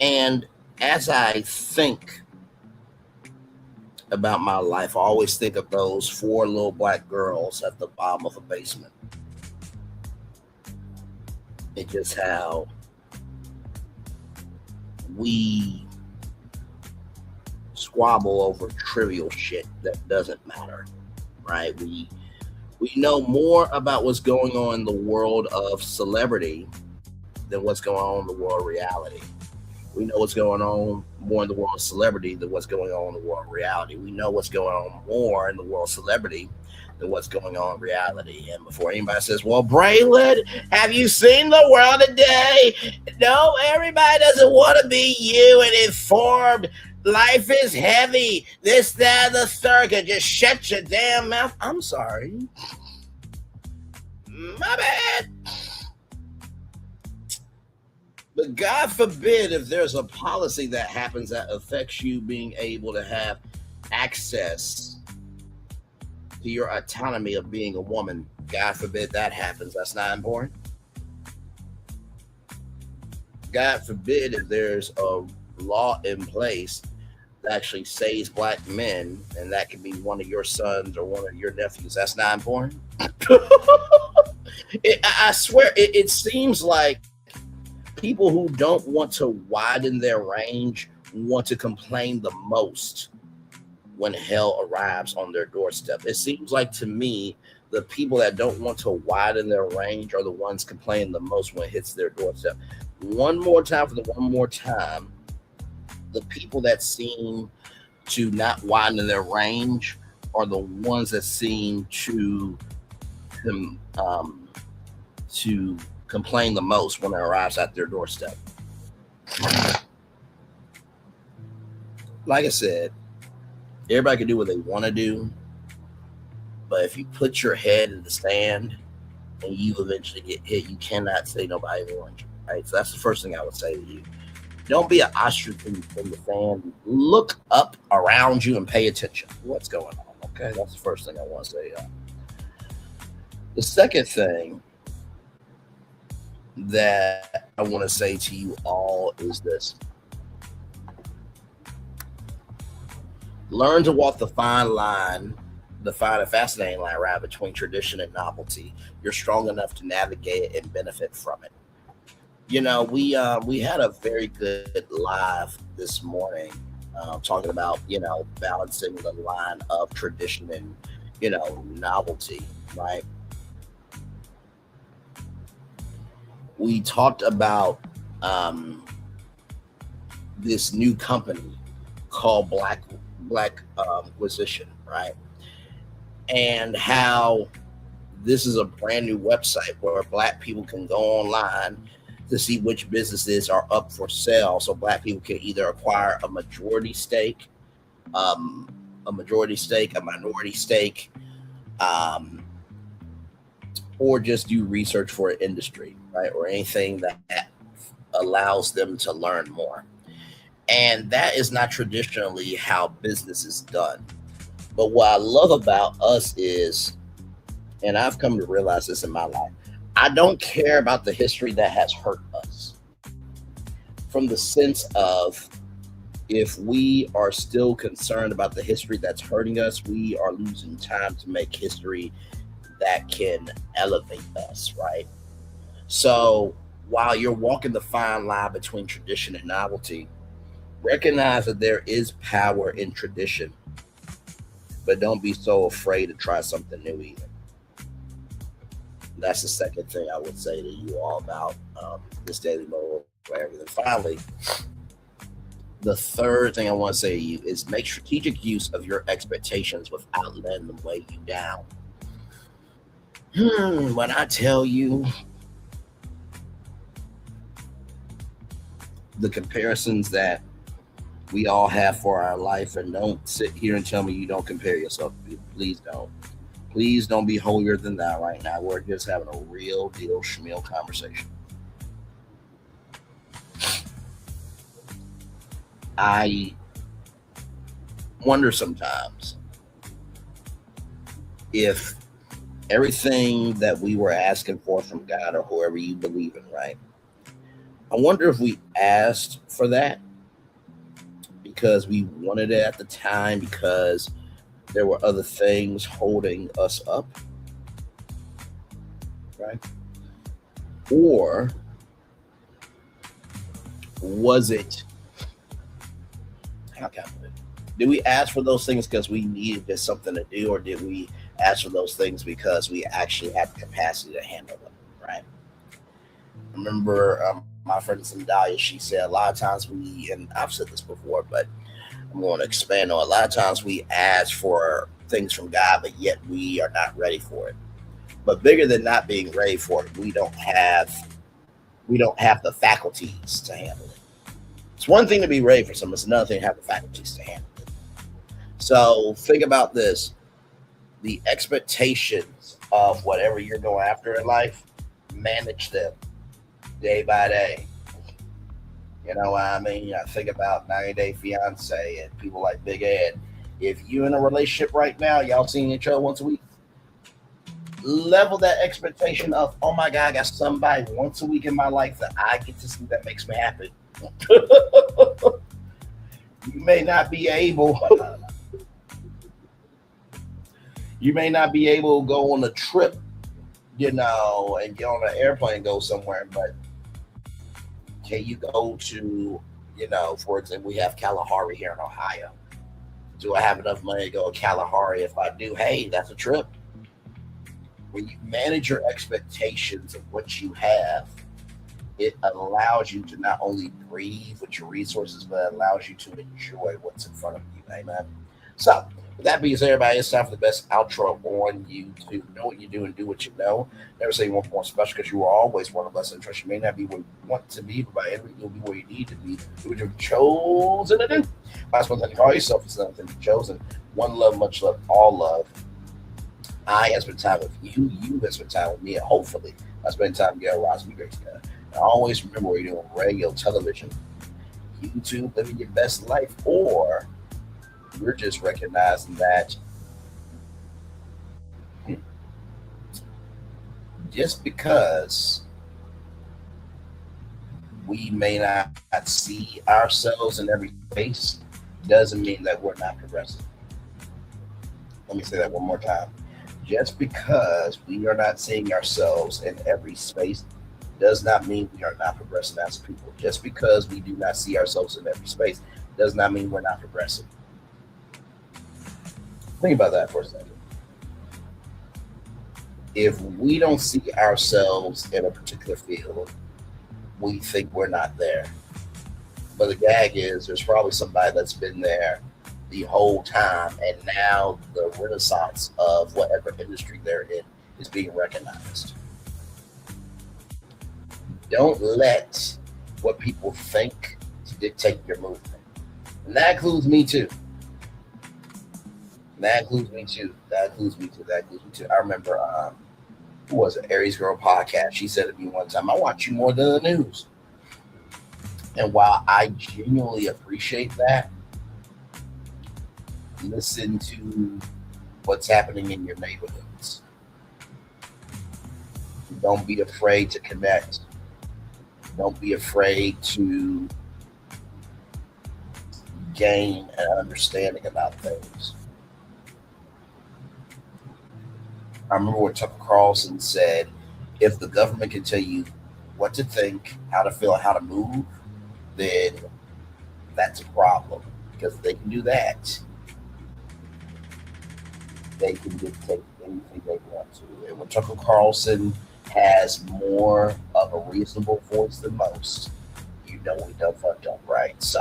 And as I think about my life, I always think of those 4 little black girls at the bottom of a basement. It's just how we squabble over trivial shit that doesn't matter, right? We know more about what's going on in the world of celebrity than what's going on in the world of reality. We know what's going on more in the world of celebrity than what's going on in the world of reality. We know what's going on more in the world of celebrity than what's going on in reality. And before anybody says, well, Braylon, have you seen the world today? No, everybody doesn't want to be you and informed. Life is heavy. This, that, the third. Just shut your damn mouth. I'm sorry. My bad. But God forbid if there's a policy that happens that affects you being able to have access to your autonomy of being a woman. God forbid that happens. That's not important. God forbid if there's a law in place that actually saves black men, and that can be one of your sons or one of your nephews. That's not important. I swear, it seems like people who don't want to widen their range want to complain the most when hell arrives on their doorstep. It seems like to me, the people that don't want to widen their range are the ones complaining the most when it hits their doorstep. One more time for the one more time. The people that seem to not widen their range are the ones that seem to complain the most when it arrives at their doorstep. Like I said, everybody can do what they want to do, but if you put your head in the sand and you eventually get hit, you cannot say nobody warned you, right? So that's the first thing I would say to you. Don't be an ostrich in the sand. Look up around you and pay attention to what's going on, okay? That's the first thing I want to say. The second thing that I want to say to you all is this. Learn to walk the fine and fascinating line, right, between tradition and novelty. You're strong enough to navigate it and benefit from it. You know, we had a very good live this morning talking about, you know, balancing the line of tradition and, you know, novelty, right? We talked about this new company called Blackviaion, right? And how this is a brand new website where Black people can go online to see which businesses are up for sale. So Black people can either acquire a minority stake, or just do research for an industry, right? Or anything that allows them to learn more. And that is not traditionally how business is done. But what I love about us is, and I've come to realize this in my life, I don't care about the history that has hurt us. From the sense of, if we are still concerned about the history that's hurting us, we are losing time to make history that can elevate us, right? So while you're walking the fine line between tradition and novelty, recognize that there is power in tradition, but don't be so afraid to try something new either. That's the second thing I would say to you all about this daily mode. And finally, the third thing I want to say to you is make strategic use of your expectations without letting them weigh you down. When I tell you the comparisons that we all have for our life, and don't sit here and tell me you don't compare yourself. Please don't. Please don't be holier than thou right now. We're just having a real deal schmeal conversation. I wonder sometimes if everything that we were asking for from God, or whoever you believe in, right? I wonder if we asked for that because we wanted it at the time, because there were other things holding us up, right? Or was it, how can I put it? Did we ask for those things because we needed just something to do, or did we ask for those things because we actually had the capacity to handle them, right? I remember my friend Sandalia, she said a lot of times we, and I've said this before, but I'm going to expand on, a lot of times we ask for things from God, but yet we are not ready for it. But bigger than not being ready for it, we don't have the faculties to handle it. It's one thing to be ready for something, it's another thing to have the faculties to handle it. So think about this. The expectations of whatever you're going after in life, manage them day by day. You know what I mean? I think about 90 Day Fiance and people like Big Ed. If you're in a relationship right now, y'all seeing each other once a week, level that expectation of, oh my God, I got somebody once a week in my life that I get to see that makes me happy. You may not be able to go on a trip, you know, and get on an airplane and go somewhere, but can you go to, you know, for example, we have Kalahari here in Ohio. Do I have enough money to go to Kalahari? If I do, hey, that's a trip. When you manage your expectations of what you have, it allows you to not only breathe with your resources, but it allows you to enjoy what's in front of you. Amen. So, with that being said, everybody, it's time for the best outro on YouTube. Know what you do and do what you know. Never say you want more special because you are always one of us. And trust you may not be where you want to be, but by every you'll be where you need to be. Do what you've chosen to do. Last one thing, call yourself is another thing you've chosen. One love, much love, all love. I have spent time with you. You have spent time with me. And hopefully, I spend time together. Rise be great together. And always remember what you're doing: radio, television, YouTube, living your best life, or we're just recognizing that just because we may not see ourselves in every space doesn't mean that we're not progressing. Let me say that one more time. Just because we are not seeing ourselves in every space does not mean we are not progressing as people. Just because we do not see ourselves in every space does not mean we're not progressing. Think about that for a second. If we don't see ourselves in a particular field, we think we're not there. But the gag is there's probably somebody that's been there the whole time, and now the renaissance of whatever industry they're in is being recognized. Don't let what people think dictate your movement. And that includes me too. That includes me too. I remember, who was it? Aries Girl Podcast. She said to me one time, I watch you more than the news. And while I genuinely appreciate that, listen to what's happening in your neighborhoods. Don't be afraid to connect. Don't be afraid to gain an understanding about things. I remember what Tucker Carlson said, if the government can tell you what to think, how to feel, how to move, then that's a problem. Because if they can do that, they can dictate anything they want to. And when Tucker Carlson has more of a reasonable voice than most, you know we done fucked up, right? So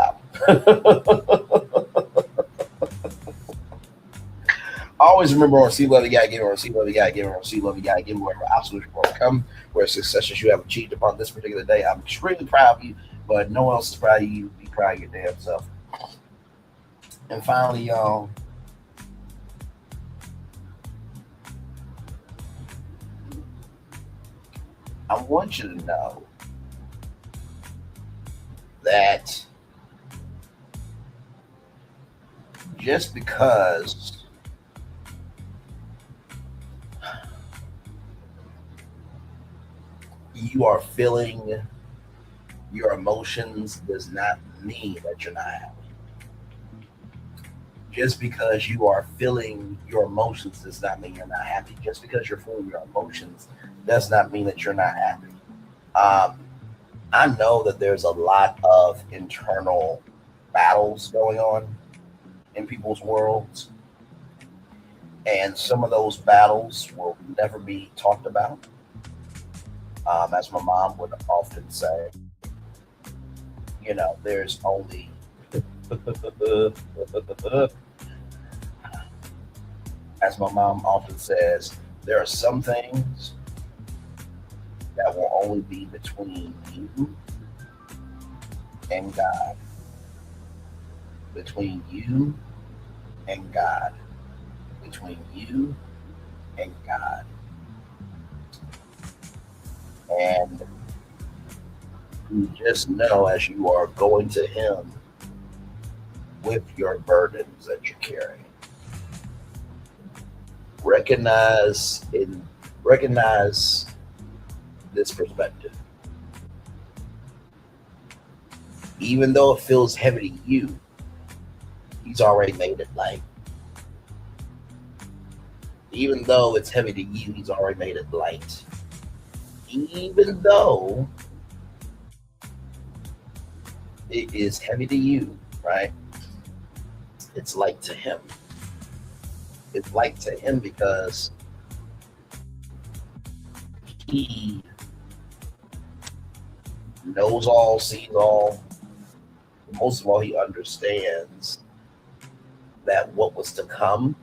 always remember, on see love you gotta give, or see love you gotta give, or see love you gotta give, wherever obstacles will come, where successes you have achieved upon this particular day. I'm extremely proud of you, but no one else is proud of you. Be proud of your damn self. And finally, y'all, I want you to know that just because you are feeling your emotions does not mean that you're not happy. Just because you are feeling your emotions does not mean you're not happy. Just because you're feeling your emotions does not mean that you're not happy. I know that there's a lot of internal battles going on in people's worlds, and some of those battles will never be talked about. As my mom would often say, you know, there's only as my mom often says, there are some things that will only be between you and God. Between you and God. Between you and God. And you just know, as you are going to Him with your burdens that you're carrying, recognize this perspective. Even though it feels heavy to you, He's already made it light. Even though it's heavy to you, He's already made it light. Even though it is heavy to you, right? it's like to him. It's like to him because he knows all, sees all. Most of all, he understands that what was to come,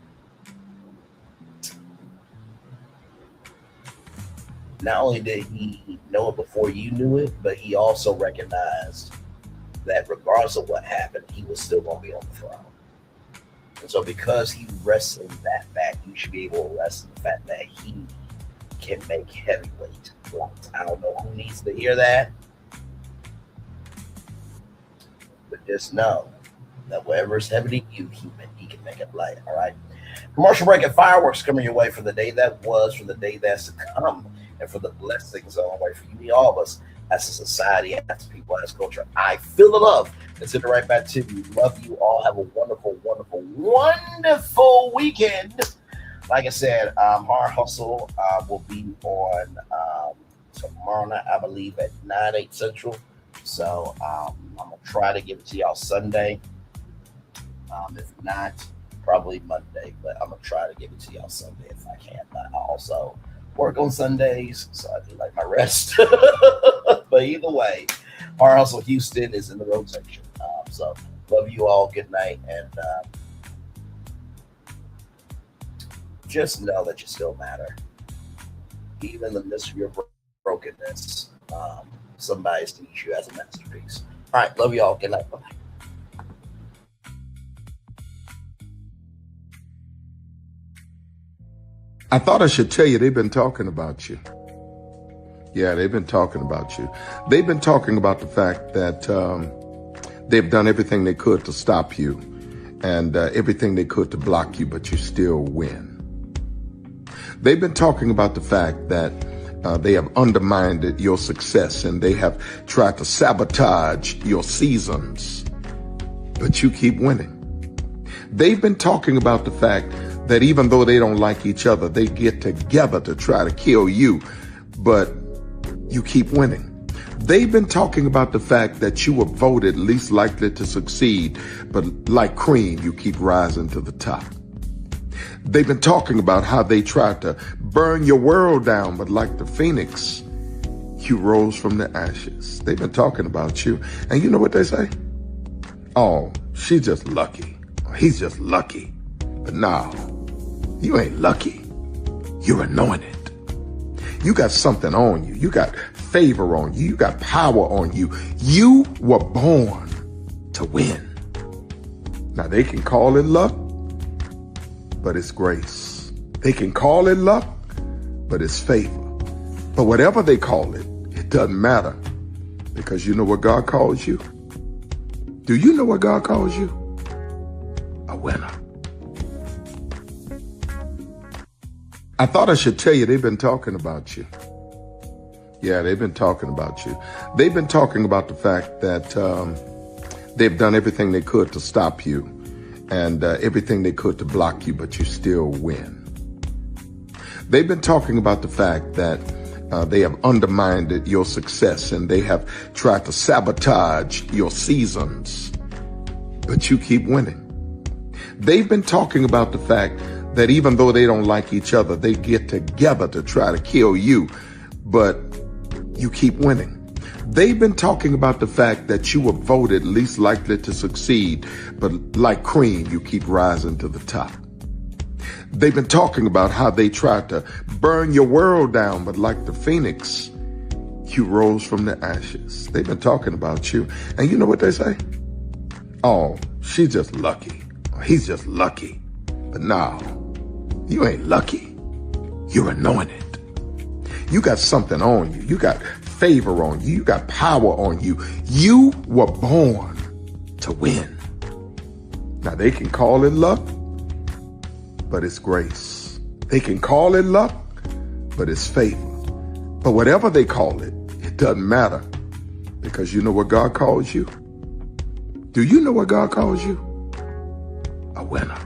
not only did he know it before you knew it, but he also recognized that regardless of what happened, he was still going to be on the throne. And so because he rests in that fact, you should be able to rest in the fact that he can make heavyweight flights. I don't know who needs to hear that, but just know that whatever's heavy to you, he can make it light. All right. Commercial break and fireworks coming your way for the day that was, for the day that's to come, and for the blessings on the way for you, all of us, as a society, as people, as culture. I feel the love. And send it right back to you. Love you all. Have a wonderful, wonderful, wonderful weekend. Like I said, Hard Hustle will be on tomorrow night, I believe, at 9/8 Central. So I'm going to try to give it to y'all Sunday. If not, probably Monday. But I'm going to try to give it to y'all Sunday if I can. But I also work on Sundays, so I do like my rest. But either way, Hard Hustle Houston is in the rotation. So love you all. Good night. And just know that you still matter. Even in the midst of your brokenness, somebody sees you as a masterpiece. All right. Love you all. Good night. Bye-bye. I thought I should tell you they've been talking about you. Yeah, they've been talking about you. They've been talking about the fact that they've done everything they could to stop you and everything they could to block you, but you still win. They've been talking about the fact that they have undermined your success and they have tried to sabotage your seasons, but you keep winning. They've been talking about the fact that even though they don't like each other, they get together to try to kill you, but you keep winning. They've been talking about the fact that you were voted least likely to succeed, but like cream, you keep rising to the top. They've been talking about how they tried to burn your world down, but like the phoenix, you rose from the ashes. They've been talking about you, and you know what they say? Oh, she's just lucky. He's just lucky. But no, you ain't lucky. You're anointed. You got something on you. You got favor on you. You got power on you. You were born to win. Now they can call it luck, but it's grace. They can call it luck, but it's favor. But whatever they call it, it doesn't matter, because you know what God calls you? Do you know what God calls you? A winner. I thought I should tell you they've been talking about you. Yeah, they've been talking about you. They've been talking about the fact that they've done everything they could to stop you and everything they could to block you, but you still win. They've been talking about the fact that they have undermined your success and they have tried to sabotage your seasons, but you keep winning. They've been talking about the fact that even though they don't like each other, they get together to try to kill you, but you keep winning. They've been talking about the fact that you were voted least likely to succeed, but like cream, you keep rising to the top. They've been talking about how they tried to burn your world down, but like the phoenix, you rose from the ashes. They've been talking about you, and you know what they say? Oh, she's just lucky. He's just lucky. But no, you ain't lucky. You're anointed. You got something on you. You got favor on you. You got power on you. You were born to win. Now they can call it luck, but it's grace. They can call it luck, but it's favor. But whatever they call it, it doesn't matter, because you know what God calls you? Do you know what God calls you? A winner.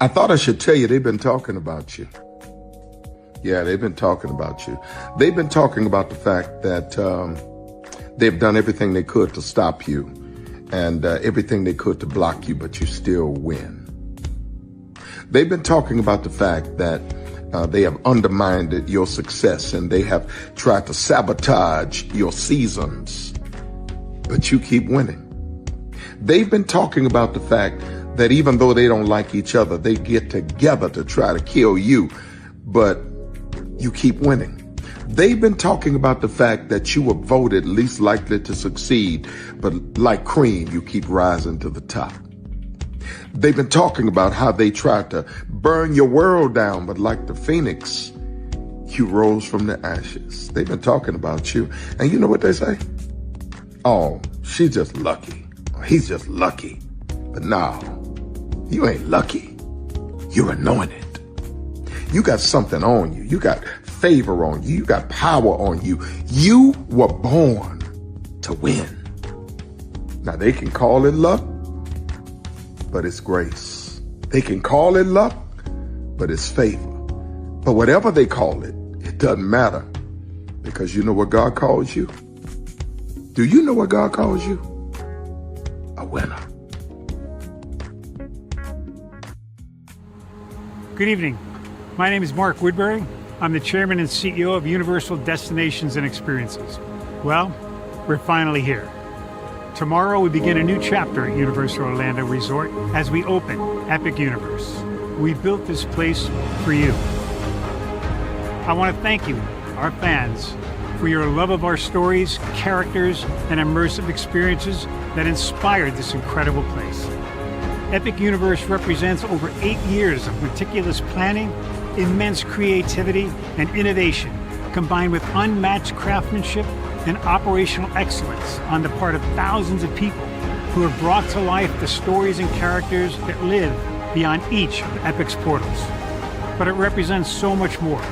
I thought I should tell you they've been talking about you. Yeah, they've been talking about you. They've been talking about the fact that they've done everything they could to stop you and everything they could to block you, but you still win. They've been talking about the fact that they have undermined your success and they have tried to sabotage your seasons, but you keep winning. They've been talking about the fact that even though they don't like each other, they get together to try to kill you, but you keep winning. They've been talking about the fact that you were voted least likely to succeed, but like cream, you keep rising to the top. They've been talking about how they tried to burn your world down, but like the phoenix, you rose from the ashes. They've been talking about you. And you know what they say? Oh, she's just lucky. He's just lucky. But no, you ain't lucky. You're anointed. You got something on you. You got favor on you. You got power on you. You were born to win. Now they can call it luck, but it's grace. They can call it luck, but it's favor. But whatever they call it, it doesn't matter, because you know what God calls you? Do you know what God calls you? A winner. Good evening. My name is Mark Woodbury. I'm the chairman and CEO of Universal Destinations and Experiences. Well, we're finally here. Tomorrow we begin a new chapter at Universal Orlando Resort as we open Epic Universe. We built this place for you. I want to thank you, our fans, for your love of our stories, characters, and immersive experiences that inspired this incredible place. Epic Universe represents over 8 years of meticulous planning, immense creativity, and innovation, combined with unmatched craftsmanship and operational excellence on the part of thousands of people who have brought to life the stories and characters that live beyond each of Epic's portals. But it represents so much more.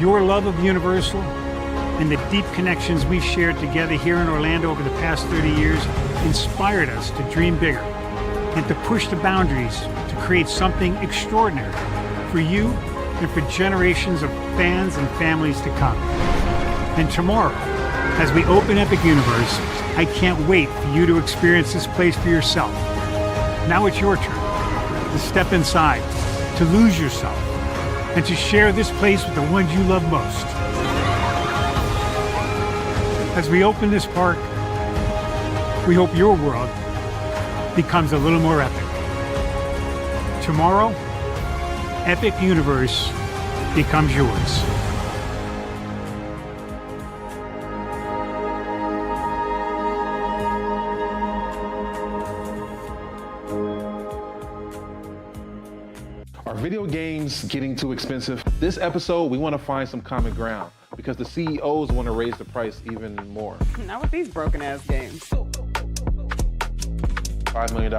Your love of Universal and the deep connections we've shared together here in Orlando over the past 30 years inspired us to dream bigger and to push the boundaries to create something extraordinary for you and for generations of fans and families to come. And tomorrow, as we open Epic Universe, I can't wait for you to experience this place for yourself. Now it's your turn to step inside, to lose yourself, and to share this place with the ones you love most. As we open this park, we hope your world becomes a little more epic. Tomorrow, Epic Universe becomes yours. Are video games getting too expensive? This episode, we want to find some common ground because the CEOs want to raise the price even more. Not with these broken-ass games. $5 million.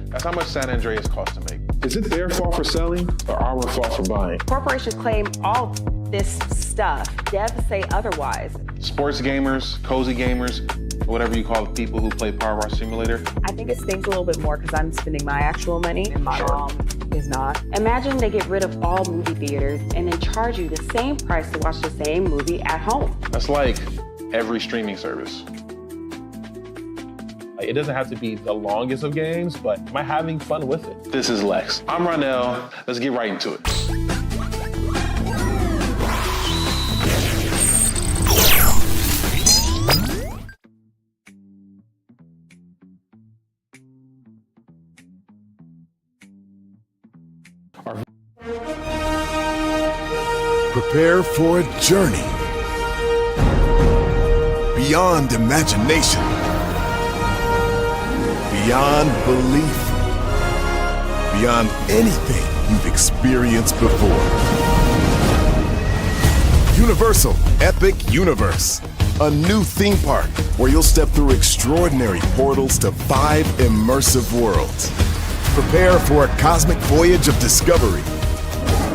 That's how much San Andreas costs to make. Is it their fault for selling or our fault for buying? Corporations claim all this stuff. Devs say otherwise. Sports gamers, cozy gamers, whatever you call the people who play Power Wash Simulator. I think it stings a little bit more because I'm spending my actual money and my mom is not. Imagine they get rid of all movie theaters and then charge you the same price to watch the same movie at home. That's like every streaming service. It doesn't have to be the longest of games, but am I having fun with it? This is Lex. I'm Ronell. Let's get right into it. Prepare for a journey beyond imagination, beyond belief, beyond anything you've experienced before. Universal Epic Universe, a new theme park where you'll step through extraordinary portals to 5 immersive worlds. Prepare for a cosmic voyage of discovery,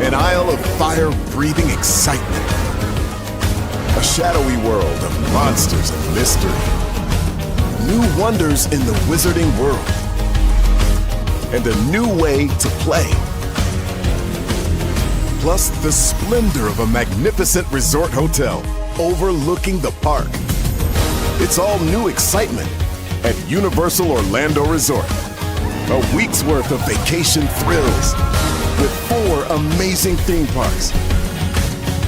an isle of fire-breathing excitement, a shadowy world of monsters and mystery, new wonders in the wizarding world, and a new way to play. Plus the splendor of a magnificent resort hotel overlooking the park. It's all new excitement at Universal Orlando Resort. A week's worth of vacation thrills with 4 amazing theme parks,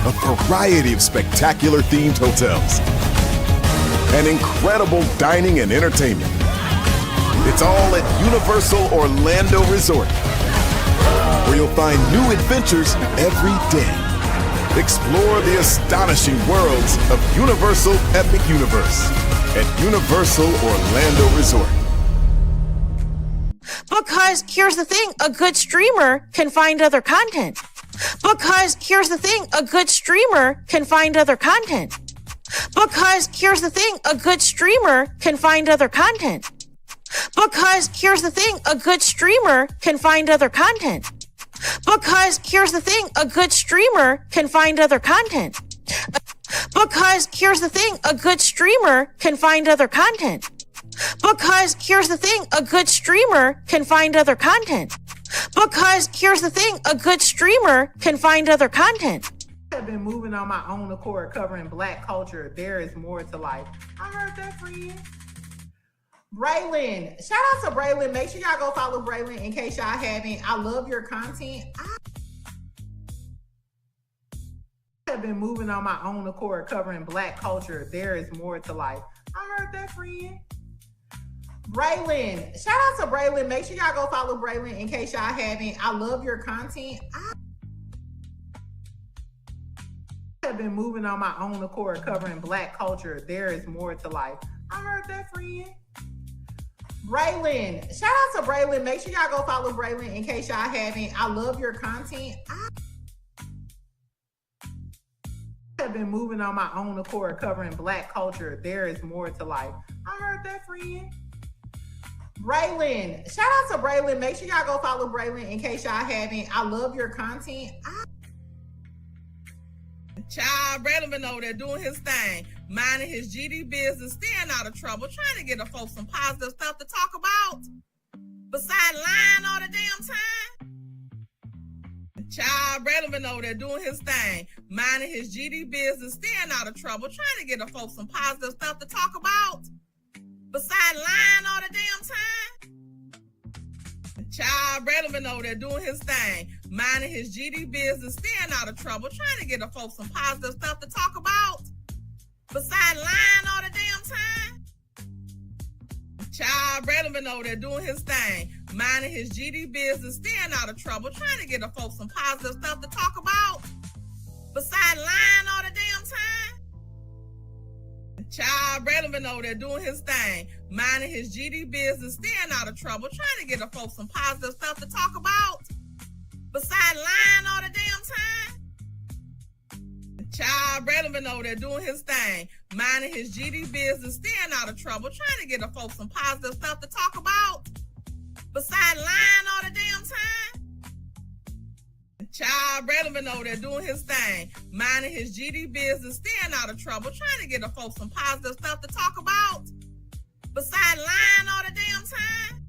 a variety of spectacular themed hotels, and incredible dining and entertainment. It's all at Universal Orlando Resort, where you'll find new adventures every day. Explore the astonishing worlds of Universal Epic Universe at Universal Orlando Resort. Because here's the thing, a good streamer can find other content. Because here's the thing, a good streamer can find other content. Because here's the thing, a good streamer can find other content. Because here's the thing, a good streamer can find other content. Because here's the thing, a good streamer can find other content. Because here's the thing, a good streamer can find other content. Because here's the thing, a good streamer can find other content. Because here's the thing, a good streamer can find other content. I have been moving on my own accord covering Black culture. There is more to life. I heard that, friend. Braylon, shout out to Braylon. Make sure y'all go follow Braylon in case y'all haven't. I love your content. I have been moving on my own accord covering Black culture. There is more to life. I heard that, friend. Braylon, shout out to Braylon. Make sure y'all go follow Braylon in case y'all haven't. I love your content. I have been moving on my own accord covering Black culture. There is more to life. I heard that, friend. Braylon, shout out to Braylon. Make sure y'all go follow Braylon in case y'all haven't. I love your content. I have been moving on my own accord covering Black culture. There is more to life. I heard that, friend. Braylon, shout out to Braylon. Make sure y'all go follow Braylon in case y'all haven't. I love your content. Child, Braylon been over there doing his thing, minding his GD business, staying out of trouble, trying to get the folks some positive stuff to talk about. Besides lying all the damn time. Child, Braylon been over there doing his thing, minding his GD business, staying out of trouble, trying to get the folks some positive stuff to talk about. Besides lying all the damn time. Child, Braylon been over there doing his thing, minding his GD business, staying out of trouble, trying to get the folks some positive stuff to talk about. Besides lying all the damn time. Child, Braylon been over there doing his thing, minding his GD business, staying out of trouble, trying to get the folks some positive stuff to talk about. Besides lying all the damn time. Child, Braylon been over there doing his thing, minding his GD business, staying out of trouble, trying to get the folks some positive stuff to talk about. Besides lying all the damn time. Child, Braylon been over there doing his thing, minding his GD business, staying out of trouble, trying to get the folks some positive stuff to talk about. Besides lying all the damn time. Child, Braylon been over there doing his thing, minding his GD business, staying out of trouble, trying to get the folks some positive stuff to talk about. Besides lying all the damn time.